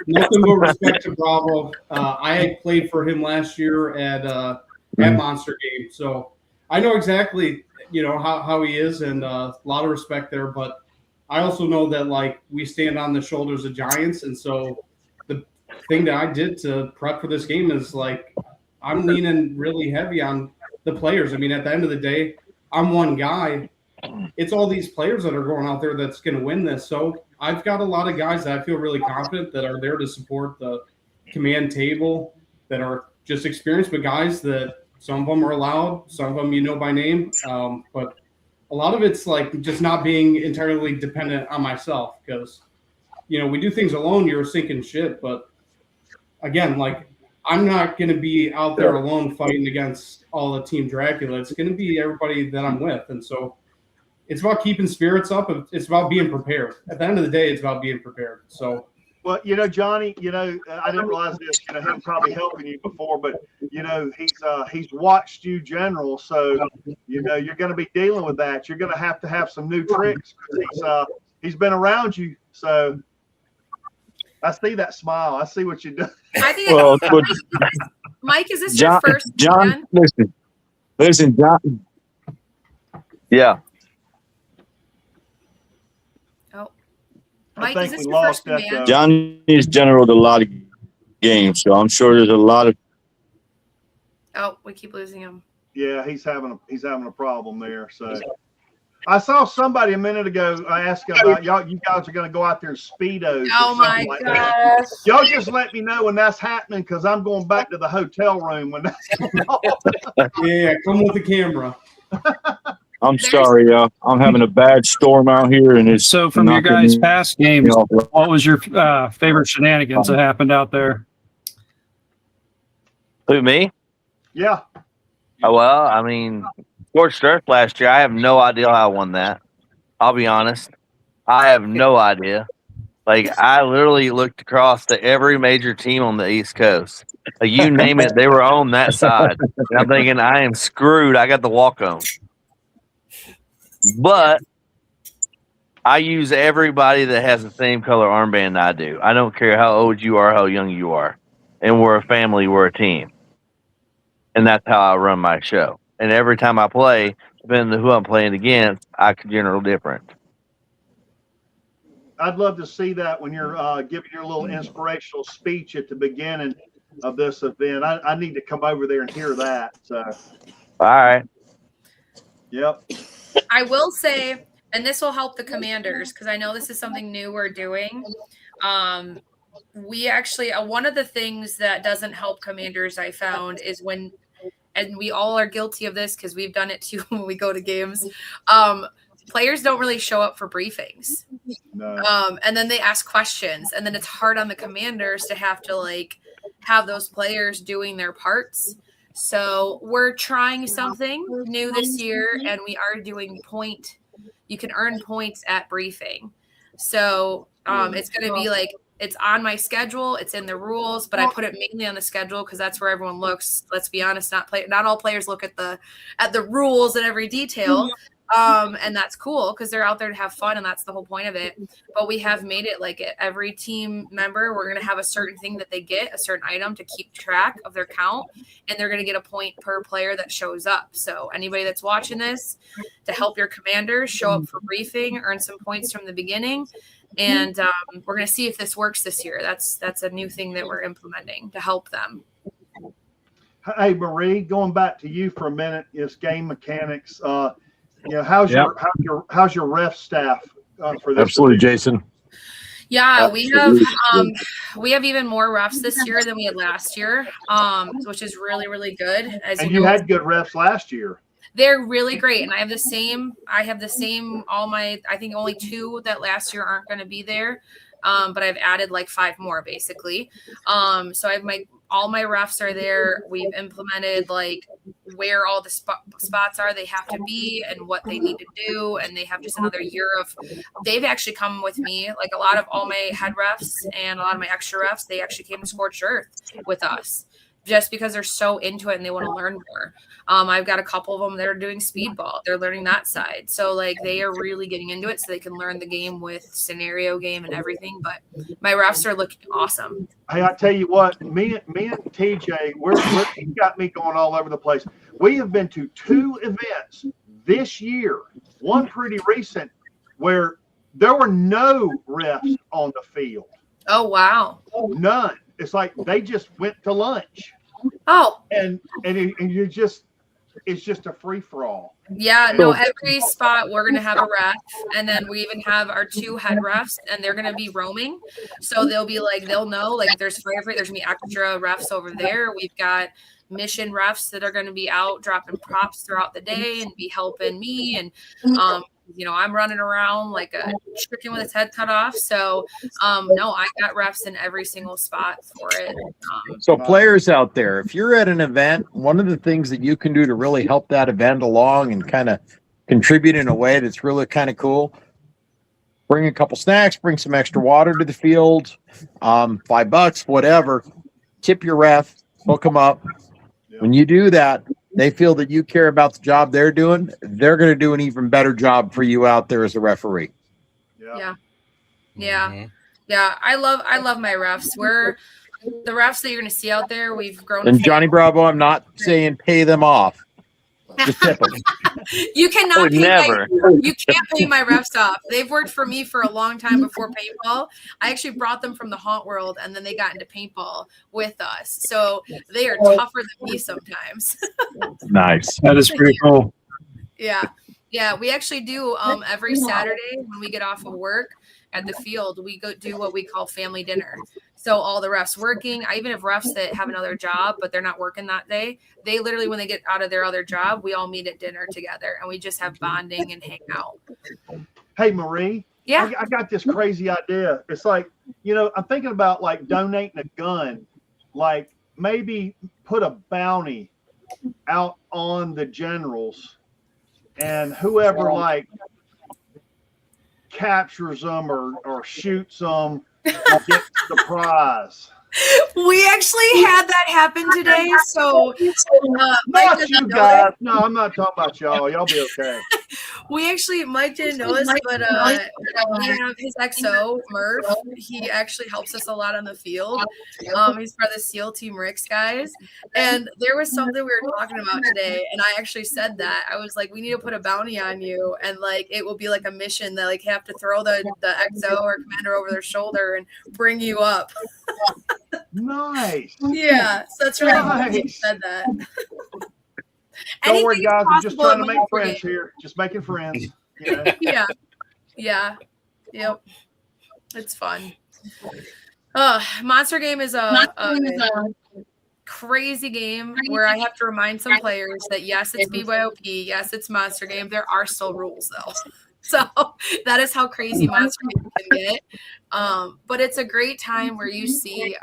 Nothing but respect to Bravo. I had played for him last year at Monster Game, so I know exactly how he is, and a lot of respect there. But I also know that we stand on the shoulders of giants, and so the thing that I did to prep for this game is I'm leaning really heavy on the players. I mean, at the end of the day, I'm one guy. It's all these players that are going out there that's going to win this. So I've got a lot of guys that I feel really confident that are there to support the command table, that are just experienced, but guys that some of them are loud, some of them you know by name, but a lot of it's like just not being entirely dependent on myself because, we do things alone, you're a sinking ship. But again, like I'm not going to be out there alone fighting against all the Team Dracula. It's going to be everybody that I'm with. And so it's about keeping spirits up. It's about being prepared. At the end of the day, it's about being prepared. So, well, Johnny, I didn't realize this, him probably helping you before, but he's watched you general. So, you're going to be dealing with that. You're going to have some new tricks. He's been around you. So I see that smile. I see what you do. I think Well, Mike, is this your first John, weekend? listen, John. Yeah. Mike, I is think this we your lost first that, command? John is general to a lot of games, so I'm sure there's a lot of. Oh, we keep losing him. Yeah, he's having a problem there. So I saw somebody a minute ago. I asked about y'all. You guys are going to go out there in speedos. Oh my gosh! Y'all just let me know when that's happening because I'm going back to the hotel room when that's going on. Yeah, come with the camera. I'm sorry, I'm having a bad storm out here, and it's So from your knocking guys' me past games, off. what was your favorite shenanigans that happened out there? Who, me? Yeah. Oh, well, I mean, Scorched Earth last year, I have no idea how I won that. I'll be honest. I have no idea. Like, I literally looked across to every major team on the East Coast. Like, you name it, they were on that side. And I'm thinking, I am screwed. I got the walk-on. But I use everybody that has the same color armband I do. I don't care how old you are, how young you are. And we're a family, we're a team. And that's how I run my show. And every time I play, depending on who I'm playing against, I can generate different. I'd love to see that when you're giving your little inspirational speech at the beginning of this event. I need to come over there and hear that. So. All right. Yep. I will say, and this will help the commanders because I know this is something new we're doing. We actually, one of the things that doesn't help commanders I found is when, and we all are guilty of this because we've done it too when we go to games. Players don't really show up for briefings. No. And then they ask questions, and then it's hard on the commanders to have to have those players doing their parts. So we're trying something new this year, and we are doing you can earn points at briefing. So it's going to be it's on my schedule. It's in the rules, but I put it mainly on the schedule because that's where everyone looks. Let's be honest, not all players look at the rules and every detail. And that's cool because they're out there to have fun, and that's the whole point of it. But we have made it like every team member, we're going to have a certain thing that they get, a certain item to keep track of their count, and they're going to get a point per player that shows up. So anybody that's watching this, to help your commanders show up for briefing, earn some points from the beginning, and we're going to see if this works this year. That's a new thing that we're implementing to help them. Hey, Marie, going back to you for a minute, is game mechanics. How's your ref staff for this? Absolutely, Jason. Yeah, we have even more refs this year than we had last year, which is really, really good. And you had good refs last year. They're really great, and I have the same. I think only 2 that last year aren't going to be there, but I've added 5 more basically. So I have all my refs are there. We've implemented where all the spots are they have to be and what they need to do. And they have just another year they've actually come with me. A lot of all my head refs and a lot of my extra refs, they actually came to Scorched Earth with us just because they're so into it and they want to learn more. I've got a couple of them that are doing speedball. They're learning that side. So they are really getting into it so they can learn the game with scenario game and everything. But my refs are looking awesome. Hey, I tell you what, me and TJ, you got me going all over the place. We have been to 2 events this year, one pretty recent, where there were no refs on the field. Oh, wow. None. It's like they just went to lunch. Oh. And you're just it's just a free for all. Yeah, no, every spot we're going to have a ref. And then we even have our 2 head refs, and they're going to be roaming. So they'll be like, they'll know, like, there's there's going to be extra refs over there. We've got mission refs that are going to be out dropping props throughout the day and be helping me. And, I'm running around like a chicken with its head cut off. So, no, I got refs in every single spot for it. So players out there, if you're at an event, one of the things that you can do to really help that event along and kind of contribute in a way that's really kind of cool, bring a couple snacks, bring some extra water to the field, $5, whatever, tip your ref, hook them up. When you do that, they feel that you care about the job they're doing. They're going to do an even better job for you out there as a referee. Yeah. I love my refs. We're the refs that you're going to see out there. We've grown. And Johnny Bravo, I'm not saying pay them off. Just tip them. You cannot pay never. You can't pay my refs off. They've worked for me for a long time before paintball. I actually brought them from the haunt world, and then they got into paintball with us. So they are tougher than me sometimes. Nice. That is pretty cool. Yeah. We actually do every Saturday when we get off of work at the field, we go do what we call family dinner. So all the refs working, I even have refs that have another job, but they're not working that day. They literally, when they get out of their other job, we all meet at dinner together and we just have bonding and hang out. Hey, Marie. Yeah. I got this crazy idea. It's like, I'm thinking about like donating a gun, like maybe put a bounty out on the generals, and whoever like captures them or shoots them gets the prize. We actually had that happen today. So Not you guys. No, I'm not talking about y'all. Y'all be okay. Mike didn't know this, but we have his XO, Murph. He actually helps us a lot on the field. He's part of the SEAL Team Rick's guys. And there was something we were talking about today, and I actually said that. I was like, we need to put a bounty on you, and like it will be like a mission that like have to throw the XO or commander over their shoulder and bring you up. Nice. Yeah, so that's really Nice. cool. He said that. Don't worry, Anything guys. I'm just possible trying to at make Monster friends Game. here. Just making friends. Yep. It's fun. Monster Game is a crazy game where I have to remind some players that yes, it's BYOP, yes, it's Monster Game. There are still rules though. So that is how crazy Monster Game can get. But it's a great time where you see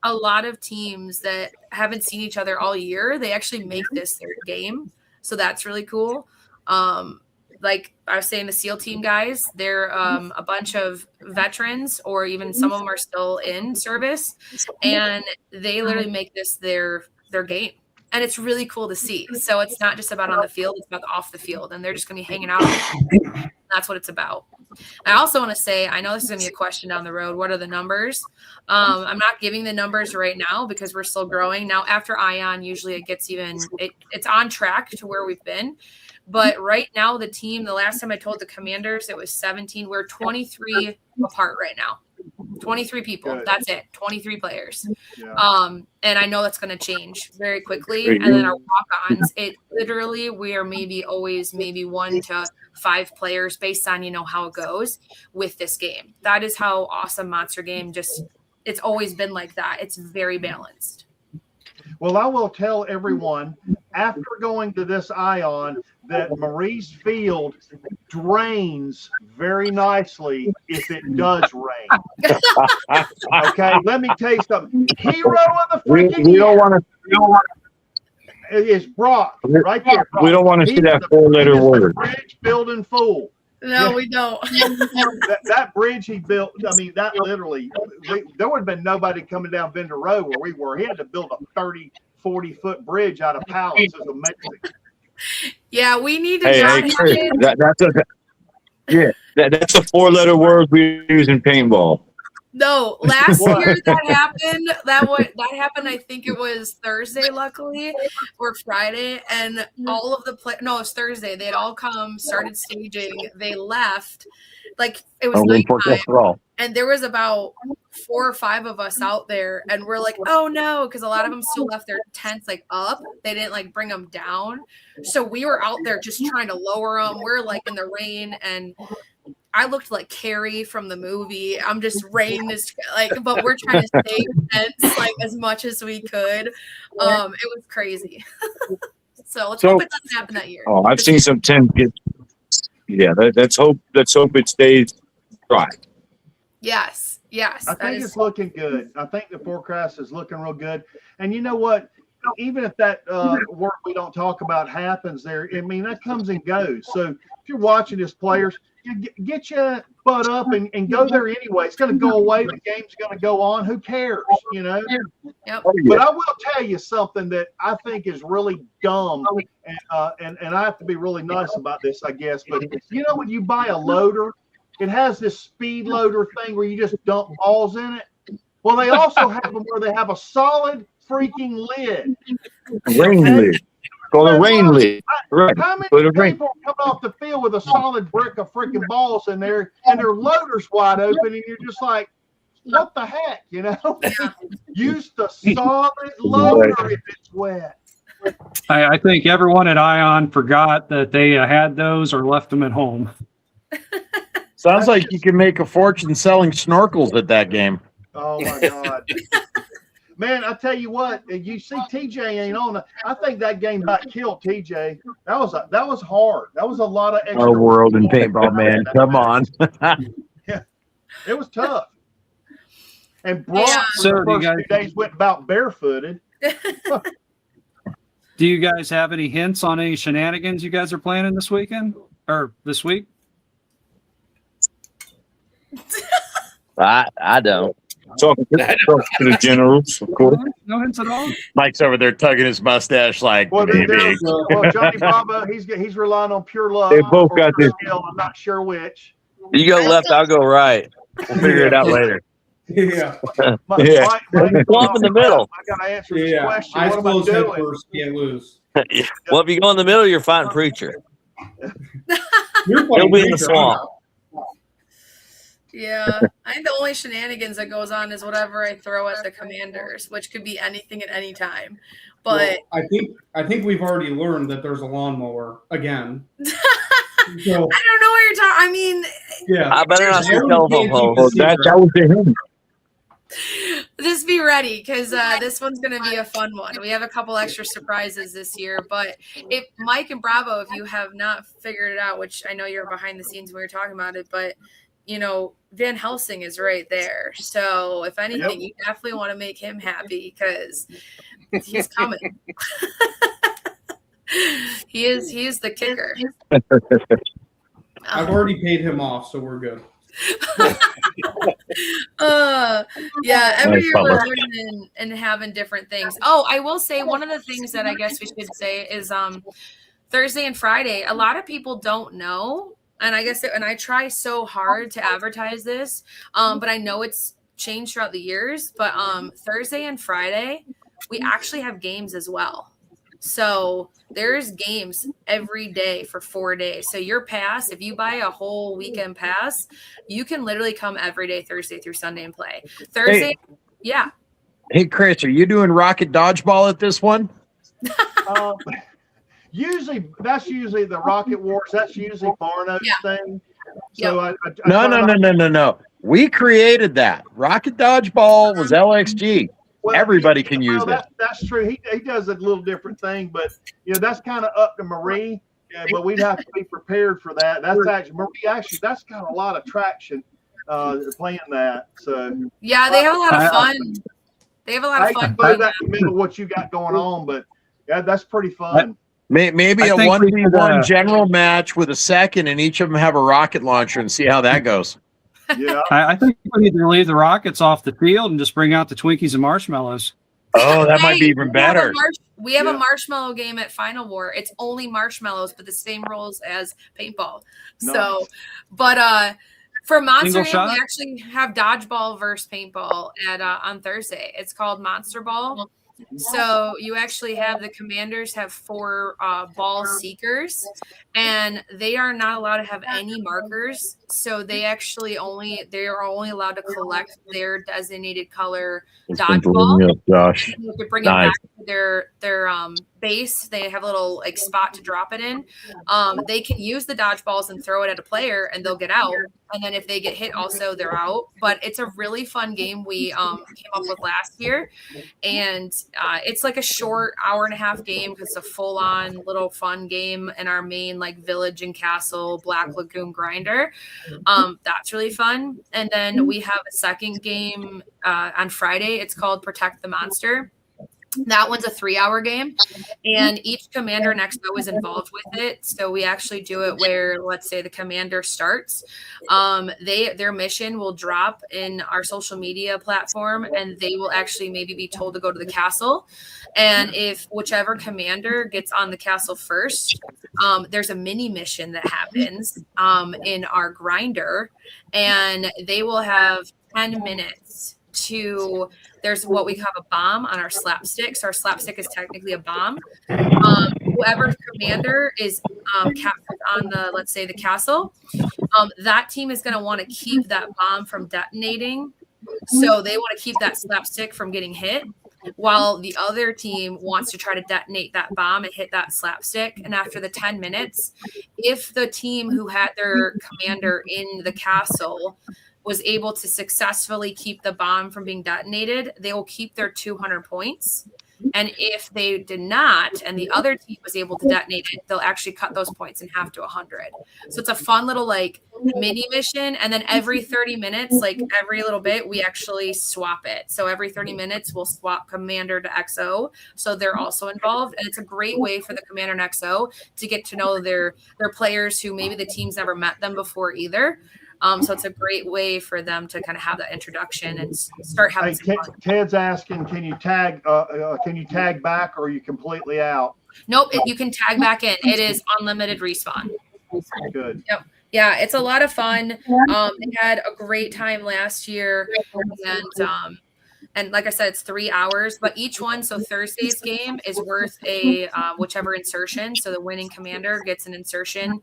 a lot of teams that haven't seen each other all year. They actually make this their game. So that's really cool. Like I was saying, the SEAL team guys, they're a bunch of veterans, or even some of them are still in service, and they literally make this their game. And it's really cool to see. So it's not just about on the field, it's about off the field. And they're just going to be hanging out. That's what it's about. I also want to say, I know this is going to be a question down the road. What are the numbers? I'm not giving the numbers right now because we're still growing. Now, after Ion, usually it gets it's on track to where we've been. But right now, the team, the last time I told the commanders, it was 17. We're 23 apart right now. 23 people. Good. That's it. 23 players. Yeah. And I know that's going to change very quickly. And then our walk-ons, it literally, we are maybe 1 to 5 players based on, how it goes with this game. That is how awesome Monster Game it's always been like that. It's very balanced. Well, I will tell everyone after going to this Ion that Marie's field drains very nicely if it does rain. Okay, let me tell you something. Hero of the freaking We year don't want to. is Brock right there. We don't want to see He's that the 4-letter biggest word. bridge building fool. No, we don't. That bridge he built, I mean, that literally, there would have been nobody coming down Bender Road where we were. He had to build a 30, 40-foot bridge out of pallets. It was amazing. Yeah, we need to Hey, Chris, that's a 4-letter word we use in paintball. No, last What? year that happened. That happened. I think it was Thursday, luckily, or Friday, and all of the it was Thursday. They had all come, started staging. They left, like it was nighttime, and there was about 4 or 5 of us out there, and we're like, oh no, because a lot of them still left their tents like up. They didn't like bring them down. So we were out there just trying to lower them. We're like in the rain, and I looked like Carrie from the movie. I'm just rain is like, but we're trying to save tents like as much as we could. It was crazy. So let's hope it doesn't happen that year. Oh, I've seen some tents get. Yeah, let's hope it stays dry. Yes. I think it's looking good. I think the forecast is looking real good. And you know what? Even if that work we don't talk about happens there, I mean, that comes and goes. So if you're watching as players, you get your butt up and go there anyway. It's going to go away. The game's going to go on. Who cares, you know? Yep. But I will tell you something that I think is really dumb, and I have to be really nice about this, I guess. But you know, when you buy a loader, it has this speed loader thing where you just dump balls in it. Well, they also have them where they have a solid freaking lid. Rain lid. Called a rain lid. Right. How many Put a rain. people come off the field with a solid brick of freaking balls in there, and their loader's wide open, and you're just like, what the heck, you know? Use the solid loader if it's wet. I think everyone at Ion forgot that they had those or left them at home. Sounds like you can make a fortune selling snorkels at that game. Oh my God. Man, I tell you what, you see TJ ain't on it. I think that game about killed TJ. That was hard. That was a lot of extra. Our world in paintball, man. Come on. Yeah. It was tough. And Brock So for the do you first guys- 2 days went about barefooted. Do you guys have any hints on any shenanigans you guys are planning this weekend or this week? I don't. Talking to the generals, of course. No hints at all. Mike's over there tugging his mustache like, Well, maybe. Johnny Bravo, he's relying on pure luck. They both or got pure this. skill. I'm not sure which. You go left, I'll go right. We'll figure it out later. Yeah. Yeah. Swamp in the middle. I got to answer this Yeah. question. Eyes What am I closed, head doing? first, can't lose. Well, if you go in the middle, you're fighting preacher. You're He'll be in the preacher, swamp. Yeah, I think the only shenanigans that goes on is whatever I throw at the Commanders, which could be anything at any time. But Well, I think we've already learned that there's a lawnmower again. So, I don't know what you're talking. I mean, yeah. I better not see Everyone telephone can't poles. Well, that was to him. just be ready because this one's going to be a fun one. We have a couple extra surprises this year. But if Mike and Bravo, if you have not figured it out, which I know you're behind the scenes when we were talking about it, but you know, Van Helsing is right there. So if anything, you definitely want to make him happy because he's coming. He is the kicker. I've already paid him off, so we're good. Yeah, every Nice year we're fella. learning and having different things. Oh, I will say one of the things that I guess we should say is Thursday and Friday. A lot of people don't know, and I guess and I try so hard to advertise this, but I know it's changed throughout the years. But Thursday and Friday, we actually have games as well. So there's games every day for 4 days. So your pass, if you buy a whole weekend pass, you can literally come every day, Thursday through Sunday, and play. Thursday, yeah. Hey, Chris, are you doing rocket dodgeball at this one? That's usually the Rocket Wars. That's usually Barno's thing. So I No. We created that. Rocket dodgeball was LXG. Well, Everybody can use it. That's true. He does a little different thing, but that's kind of up to Marie. But we'd have to be prepared for that. That's actually Marie. Actually, that's got a lot of traction playing that. So Yeah, they have a lot of fun. They have a lot I of fun. can put that in the middle of what you got going on, but yeah, that's pretty fun. Maybe I a think we 1v1 could, general match with a second, and each of them have a rocket launcher, and see how that goes. Yeah. I think we need to leave the rockets off the field and just bring out the Twinkies and marshmallows. Oh, that might be even better. We have Yeah. a marshmallow game at Final War. It's only marshmallows, but the same rules as paintball. Nice. So, but for Monster Single Game, shot? we actually have dodgeball versus paintball at on Thursday. It's called Monster Ball. So you actually have the commanders have 4 ball seekers, and they are not allowed to have any markers. So they are only allowed to collect their designated color dodgeball. Josh. You have to bring Nice. it back to their base. They have a little like spot to drop it in. They can use the dodgeballs and throw it at a player, and they'll get out. And then if they get hit, also they're out. But it's a really fun game we came up with last year, and it's like a short 1.5-hour game because it's a full-on little fun game in our main like village and castle Black Lagoon grinder. That's really fun. And then we have a second game on Friday. It's called Protect the Monster. That one's a 3-hour game, and each commander next go is involved with it. So we actually do it where, let's say the commander starts, their mission will drop in our social media platform, and they will actually maybe be told to go to the castle. And if whichever commander gets on the castle first, there's a mini mission that happens in our grinder, and they will have 10 minutes to, there's what we have a bomb on our slapstick. So our slapstick is technically a bomb. Whoever commander is captured on the, let's say the castle, that team is going to want to keep that bomb from detonating. So they want to keep that slapstick from getting hit, while the other team wants to try to detonate that bomb and hit that slapstick. And after the 10 minutes, if the team who had their commander in the castle was able to successfully keep the bomb from being detonated, they will keep their 200 points. And if they did not, and the other team was able to detonate it, they'll actually cut those points in half to 100. So it's a fun little like mini mission. And then every 30 minutes, like every little bit, we actually swap it. So every 30 minutes, we'll swap commander to XO. So they're also involved. And it's a great way for the commander and XO to get to know their players who maybe the team's never met them before either. So it's a great way for them to kind of have that introduction and start having some fun. Ted's asking, can you tag back, or are you completely out? Nope, you can tag back in. It is unlimited respawn. Good. Yep. Yeah, it's a lot of fun. They had a great time last year, and like I said, it's 3 hours, but each one. So Thursday's game is worth a whichever insertion. So the winning commander gets an insertion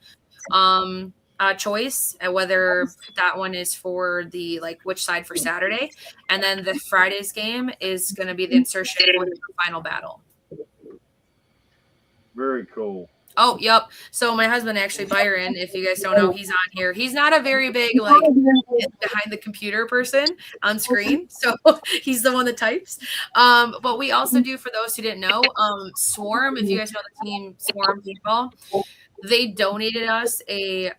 choice, and whether that one is for the like which side for Saturday, and then the Friday's game is going to be the insertion for the final battle. Very cool. Oh, yep. So my husband, actually, Byron, if you guys don't know, he's on here. He's not a very big like behind the computer person on screen, so he's the one that types. But we also do, for those who didn't know, Swarm. If you guys know the team Swarm Paintball, they donated us a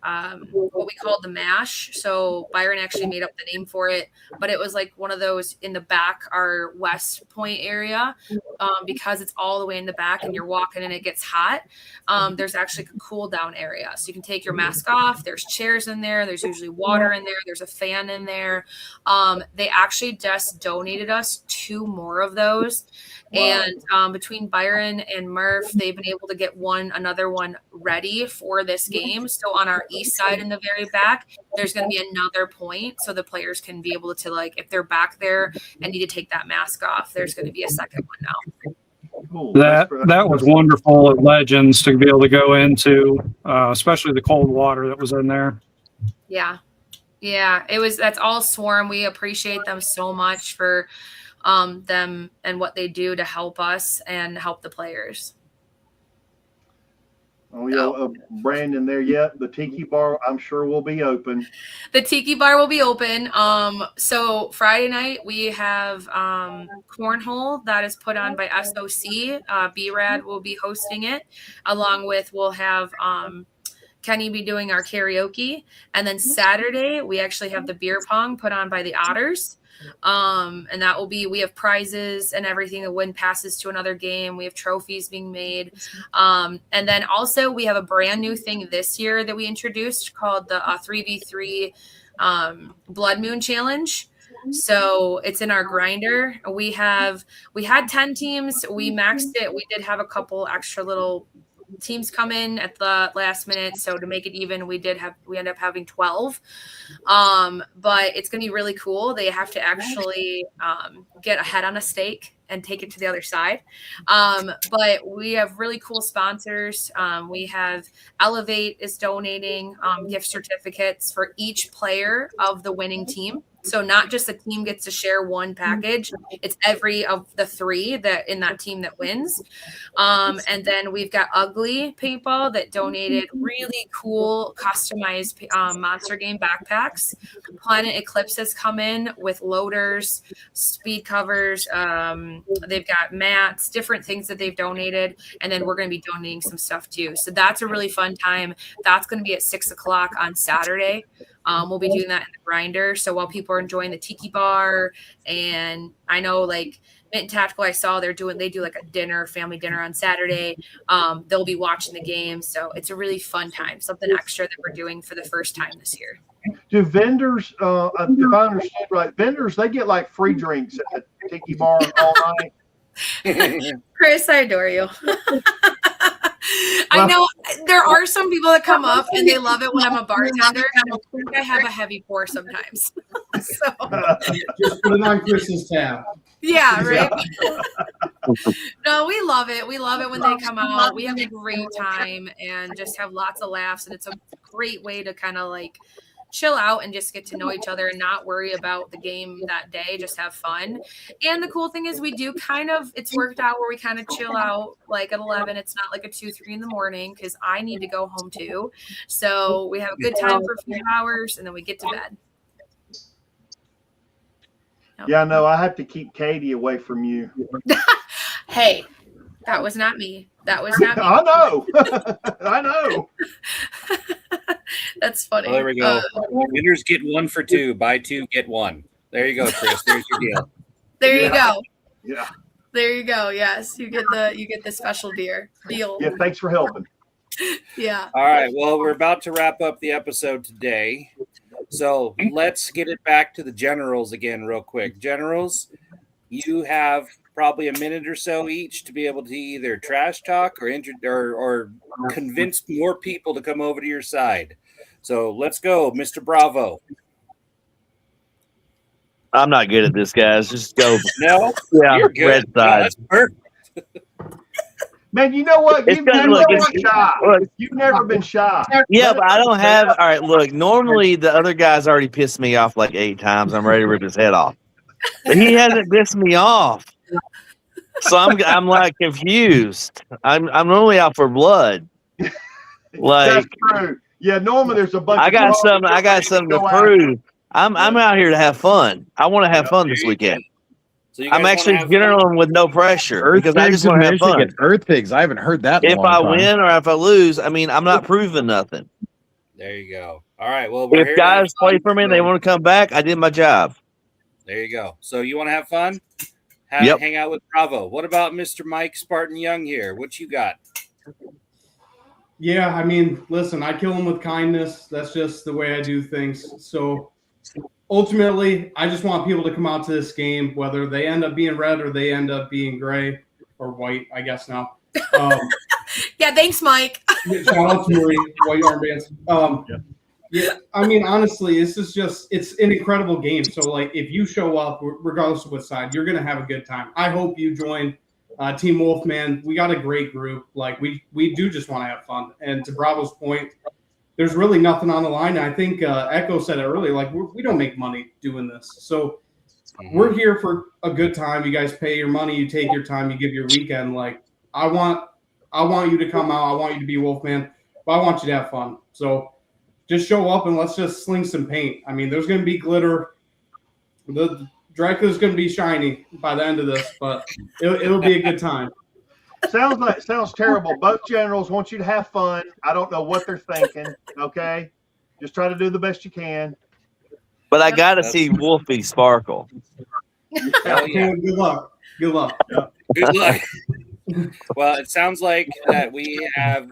what we called the MASH. So Byron actually made up the name for it, but it was like one of those in the back, our West Point area, because it's all the way in the back and you're walking and it gets hot. There's actually a cool down area, so you can take your mask off. There's chairs in there. There's usually water in there. There's a fan in there. They actually just donated us 2 more of those. Wow. And between Byron and Murph, they've been able to get another one ready for this game. So on our east side in the very back, there's going to be another point, so the players can be able to, like, if they're back there and need to take that mask off, there's going to be a second one now. Cool. That was wonderful at Legends to be able to go into, especially the cold water that was in there. Yeah, that's all Swarm. We appreciate them so much for them and what they do to help us and help the players. Oh yeah, Brandon, there yet? The Tiki Bar, I'm sure, will be open. The Tiki Bar will be open. So Friday night we have cornhole that is put on by SOC. B-Rad will be hosting it, along with we'll have Kenny be doing our karaoke, and then Saturday we actually have the beer pong put on by the Otters. And that will be, we have prizes and everything that win passes to another game. We have trophies being made. And then also we have a brand new thing this year that we introduced called the 3v3 Blood Moon Challenge. So it's in our grinder. We had 10 teams. We maxed it. We did have a couple extra little teams come in at the last minute. So to make it even, we end up having 12. But it's going to be really cool. They have to actually get a head on a stake and take it to the other side. But we have really cool sponsors. We have Elevate is donating gift certificates for each player of the winning team. So not just the team gets to share one package, it's every of the 3 that in that team that wins. And then we've got Ugly people that donated really cool customized Monster Game backpacks. Planet Eclipse has come in with loaders, speed covers. They've got mats, different things that they've donated. And then we're going to be donating some stuff too. So that's a really fun time. That's going to be at 6:00 on Saturday. We'll be doing that in the grinder. So while people are enjoying the tiki bar, and I know like Mint and Tactical, I saw they do like a family dinner on Saturday. They'll be watching the game. So it's a really fun time, something extra that we're doing for the first time this year. Do vendors, if I understand right, vendors, they get like free drinks at the tiki bar all night? Chris, I adore you. I know there are some people that come up and they love it when I'm a bartender, and I think I have a heavy pour sometimes. So Just put it on Chris's tab. yeah, right. No, we love it. We love it when they come out. We have a great time and just have lots of laughs, and it's a great way to kind of like chill out and just get to know each other and not worry about the game that day, just have fun. And the cool thing is we do it's worked out where we kind of chill out like at 11. It's not like a 2-3 in the morning because I need to go home too. So we have a good time for a few hours and then we get to bed. Yeah, no, I have to keep Katie away from you. Hey, that was not me. That was not me. I know. I know. That's funny. Well, there we go. Winners get 1 for 2. Buy 2, get 1. There you go, Chris. There's your deal. There you go. Yeah. There you go. Yes, you get the special deal. Yeah, thanks for helping. Yeah. All right. Well, we're about to wrap up the episode today. So let's get it back to the generals again real quick. Generals, you have probably a minute or so each to be able to either trash talk or convince more people to come over to your side. So let's go, Mr. Bravo. I'm not good at this, guys. Just go. No? Yeah, You're good. red No, side. that's perfect. Man, you know what? It's You've good. never Look, been it's- shy. look. You've never been shy. Yeah, but I don't have. All right, look. Normally, the other guy's already pissed me off like 8 times. I'm ready to rip his head off. But he hasn't pissed me off, so I'm like confused. I'm normally out for blood. Like That's true. Yeah, normally there's a bunch. I of got dogs something. that I got ready to something to go after. prove. I'm out here to have fun. I want to have fun this weekend. So you guys I'm wanna actually have general with no pressure because I just want to have fun. Earth pigs. I haven't heard that. In a If long I time. win or if I lose, I mean, I'm not proving nothing. There you go. All right. Well, we're here If to have guys play for me and they want to come back, I did my job. There you go. So you want to have fun? Yep. Hang out with Bravo. What about Mr. Mike Spartan Young here? What you got? Yeah, I mean, listen, I kill them with kindness. That's just the way I do things. So ultimately, I just want people to come out to this game, whether they end up being red or they end up being gray or white, I guess now. Yeah, thanks, Mike. Shout out to Marie, white armbands. Yeah, I mean, honestly, it's an incredible game. So, like, if you show up, regardless of what side, you're going to have a good time. I hope you join Team Wolfman. We got a great group. Like, we do just want to have fun. And to Bravo's point, there's really nothing on the line. I think Echo said it earlier, like, we don't make money doing this. So we're here for a good time. You guys pay your money, you take your time, you give your weekend. Like, I want you to come out. I want you to be Wolfman, but I want you to have fun. So just show up and let's just sling some paint. I mean, there's going to be glitter. The Dracula's going to be shiny by the end of this, but it'll be a good time. Sounds terrible. Both generals want you to have fun. I don't know what they're thinking. Okay, just try to do the best you can. But I got to see Wolfie sparkle. Hell yeah. Good luck. Good luck. Good luck. Well, it sounds like that we have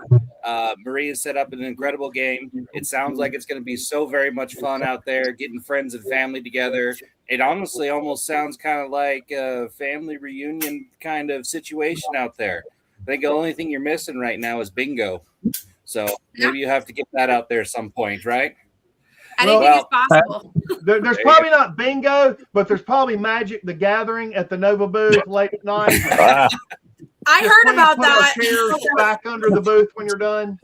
Maria set up an incredible game. It sounds like it's going to be so very much fun out there, getting friends and family together. It honestly almost sounds kind of like a family reunion kind of situation out there. I think the only thing you're missing right now is bingo. So maybe you have to get that out there at some point, right? Anything is possible. There's probably not bingo, but there's probably Magic the Gathering at the Nova booth late at night. I heard about Put our that. chairs back under the booth when you're done.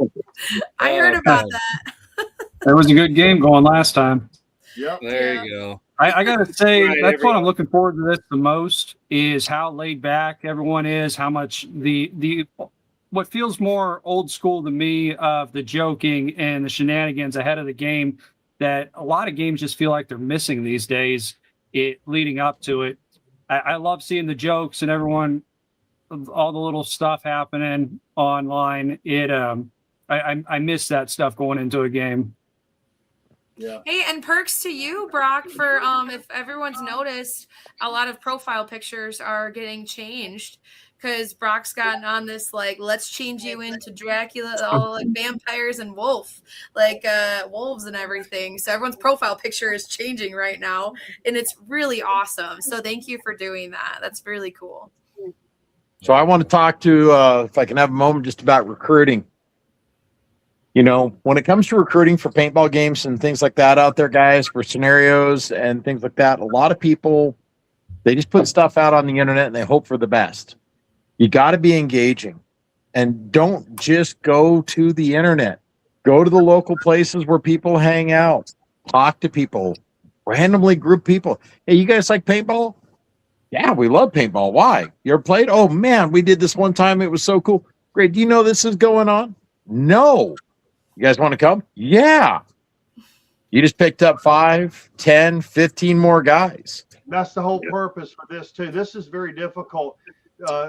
I heard about that. There was a good game going last time. Yep. There you go. I gotta say, Right, that's what everyone. I'm looking forward to this the most is how laid back everyone is, how much the what feels more old school to me of the joking and the shenanigans ahead of the game that a lot of games just feel like they're missing these days, it leading up to it. I love seeing the jokes and everyone, all the little stuff happening online. I miss that stuff going into a game. Yeah. Hey, and perks to you, Brock, for if everyone's noticed, a lot of profile pictures are getting changed because Brock's gotten on this like, let's change you into Dracula, all like vampires and wolves and everything. So everyone's profile picture is changing right now, and it's really awesome. So thank you for doing that. That's really cool. So I want to talk to, if I can have a moment, just about recruiting. You know, when it comes to recruiting for paintball games and things like that out there, guys, for scenarios and things like that, a lot of people, they just put stuff out on the internet and they hope for the best. You got to be engaging, and don't just go to the internet. Go to the local places where people hang out. Talk to people. Randomly group people. Hey, you guys like paintball? Yeah, we love paintball. Why? You ever played? Oh, man, we did this one time. It was so cool. Great. Do you know this is going on? No. You guys want to come? Yeah. You just picked up 5, 10, 15 more guys. That's the whole purpose for this too. This is very difficult.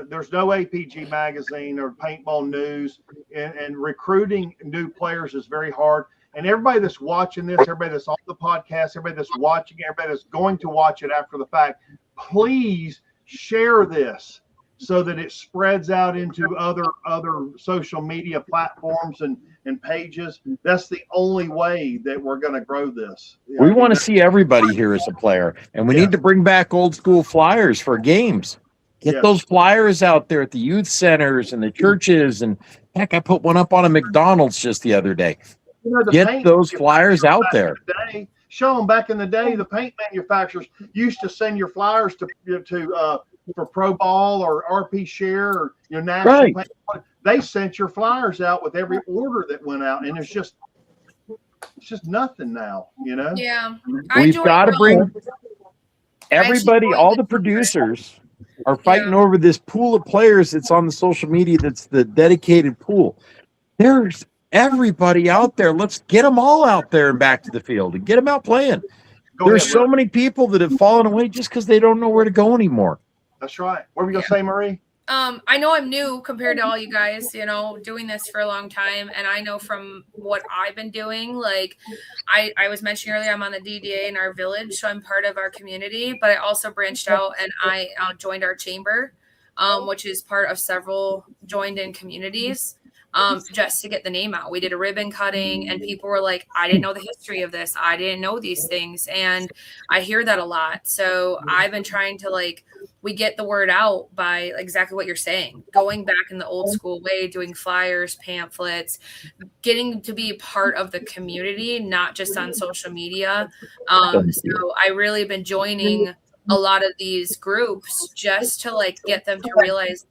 There's no APG magazine or paintball news, and recruiting new players is very hard. And everybody that's watching this, everybody that's on the podcast, everybody that's watching, everybody that's going to watch it after the fact, please share this so that it spreads out into other social media platforms and pages. That's the only way that we're going to grow this. We want to see everybody here as a player, and we need to bring back old school flyers for games. Get those flyers out there at the youth centers and the churches. And heck, I put one up on a McDonald's just the other day. You know, Get those flyers out there. Show them back in the day, the paint manufacturers used to send your flyers to for Pro Ball or RP Share or national. Right. They sent your flyers out with every order that went out, and it's just nothing now, Yeah. We've got to bring everybody, all the producers are fighting over this pool of players that's on the social media. That's the dedicated pool. There's everybody out there. Let's get them all out there and back to the field and get them out playing. There's so many people that have fallen away just because they don't know where to go anymore. That's right. What were you going to say, Marie? I know I'm new compared to all you guys, doing this for a long time. And I know from what I've been doing, like I was mentioning earlier, I'm on the DDA in our village, so I'm part of our community, but I also branched out and I joined our chamber, which is part of several joined in communities. Just to get the name out. We did a ribbon cutting and people were like, I didn't know the history of this. I didn't know these things. And I hear that a lot. So I've been trying to we get the word out by exactly what you're saying, going back in the old school way, doing flyers, pamphlets, getting to be part of the community, not just on social media. So I really been joining a lot of these groups just to get them to realize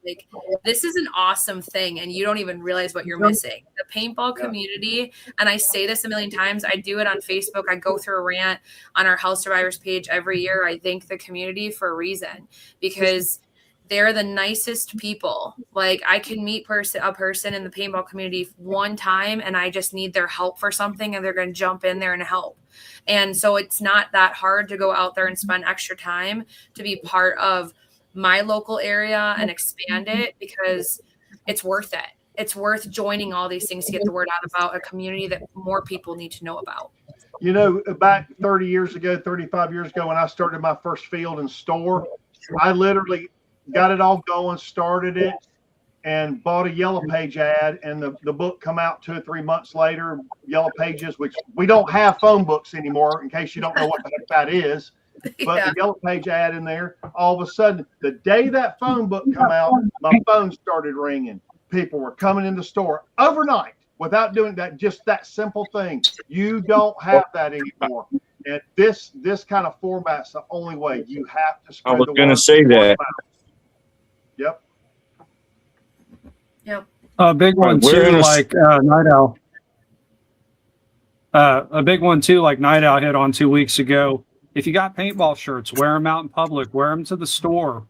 this is an awesome thing and you don't even realize what you're missing. The paintball community, and I say this a million times, I do it on Facebook. I go through a rant on our House Survivors page every year. I thank the community for a reason, because they're the nicest people. I can meet a person in the paintball community one time and I just need their help for something and they're going to jump in there and help. And so it's not that hard to go out there and spend extra time to be part of my local area and expand it, because it's worth it. It's worth joining all these things to get the word out about a community that more people need to know about. Back 30 years ago, 35 years ago, when I started my first field and store, I literally got it all going, started it, and bought a Yellow Page ad, and the book come out 2 or 3 months later, Yellow Pages, which we don't have phone books anymore, in case you don't know what the heck that is. the Yellow Page ad in there. All of a sudden, the day that phone book come out, my phone started ringing. People were coming in the store overnight without doing that. Just that simple thing. You don't have that anymore. And this kind of format's the only way. You have to spread I was the going to word. say that. Yep. A big one We're too, in a- like Night Owl. A big one too, like Night Owl hit on 2 weeks ago. If you got paintball shirts, wear them out in public. Wear them to the store,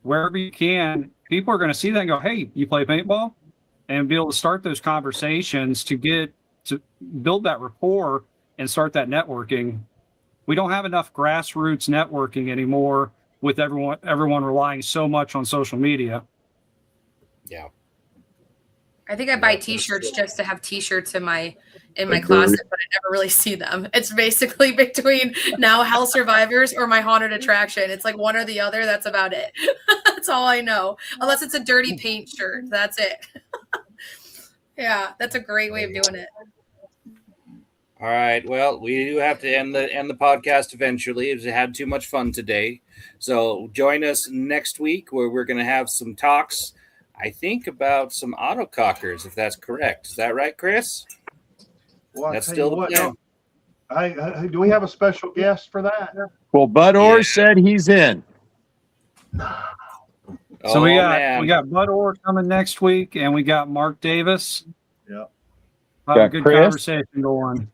wherever you can. People are going to see that and go, "Hey, you play paintball?" And be able to start those conversations to build that rapport and start that networking. We don't have enough grassroots networking anymore with everyone relying so much on social media. Yeah. I think I buy T-shirts just to have T-shirts in my closet, but I never really see them. It's basically between now Hell Survivors or my haunted attraction. It's like one or the other. That's about it. That's all I know. Unless it's a dirty paint shirt. That's it. Yeah, that's a great way of doing it. All right. Well, we do have to end the podcast eventually. We've had too much fun today. So join us next week where we're going to have some talks, I think, about some autocockers, if that's correct. Is that right, Chris? Well, That's still the plan. Hey, do we have a special guest for that? Well, Bud Orr said he's in. So we man. got Bud Orr coming next week, and we got Mark Davis. Yeah. Have a Got good Chris. conversation going.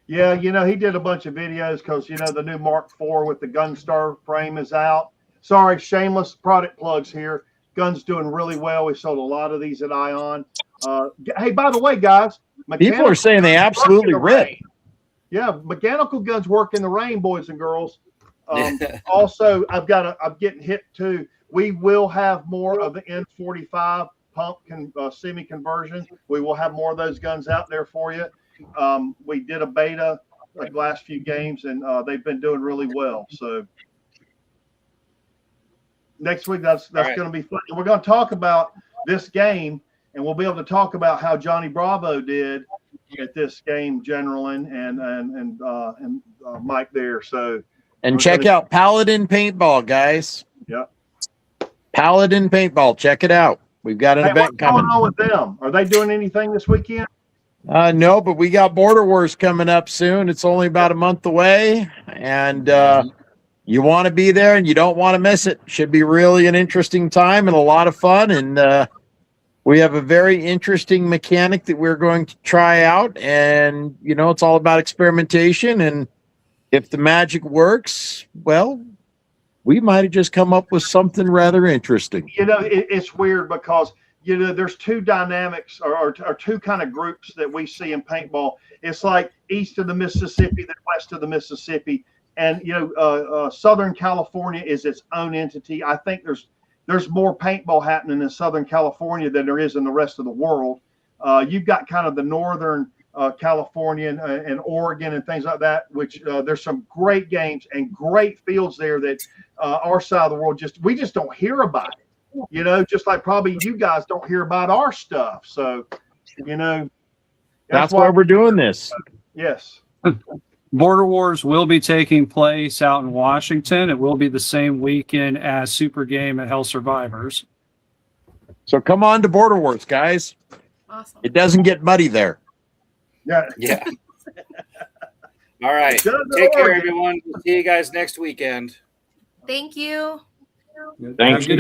Yeah, he did a bunch of videos because, the new Mark IV with the Gunstar frame is out. Sorry, shameless product plugs here. Gun's doing really well. We sold a lot of these at Ion. Hey, by the way, guys. People are saying they absolutely rip. Yeah, mechanical guns work in the rain, boys and girls. Also, I'm getting hit too. We will have more of the N45 pump semi conversion. We will have more of those guns out there for you. We did a beta like last few games, and they've been doing really well. So next week, that's right. going to be fun. We're going to talk about this game, and we'll be able to talk about how Johnny Bravo did at this game, General and Mike there. So And check out Paladin Paintball, guys. Yep. Paladin Paintball. Check it out. We've got an Hey, event what's going coming. on with them? Are they doing anything this weekend? No, but we got Border Wars coming up soon. It's only about a month away, and you want to be there and you don't want to miss it. Should be really an interesting time and a lot of fun. And we have a very interesting mechanic that we're going to try out. And, it's all about experimentation. And if the magic works, well, we might have just come up with something rather interesting. It's weird because, there's two dynamics or two kind of groups that we see in paintball. It's like east of the Mississippi, then west of the Mississippi. And, Southern California is its own entity. I think there's more paintball happening in Southern California than there is in the rest of the world. You've got kind of the Northern California and Oregon and things like that, which there's some great games and great fields there that our side of the world we just don't hear about it. Just like probably you guys don't hear about our stuff. So, That's why we're doing this. Yes. Border Wars will be taking place out in Washington. It will be the same weekend as Super Game at Hell Survivors. So come on to Border Wars, guys. Awesome. It doesn't get muddy there. Yeah. All right. Take care, everyone. We'll see you guys next weekend. Thank you. Thank you.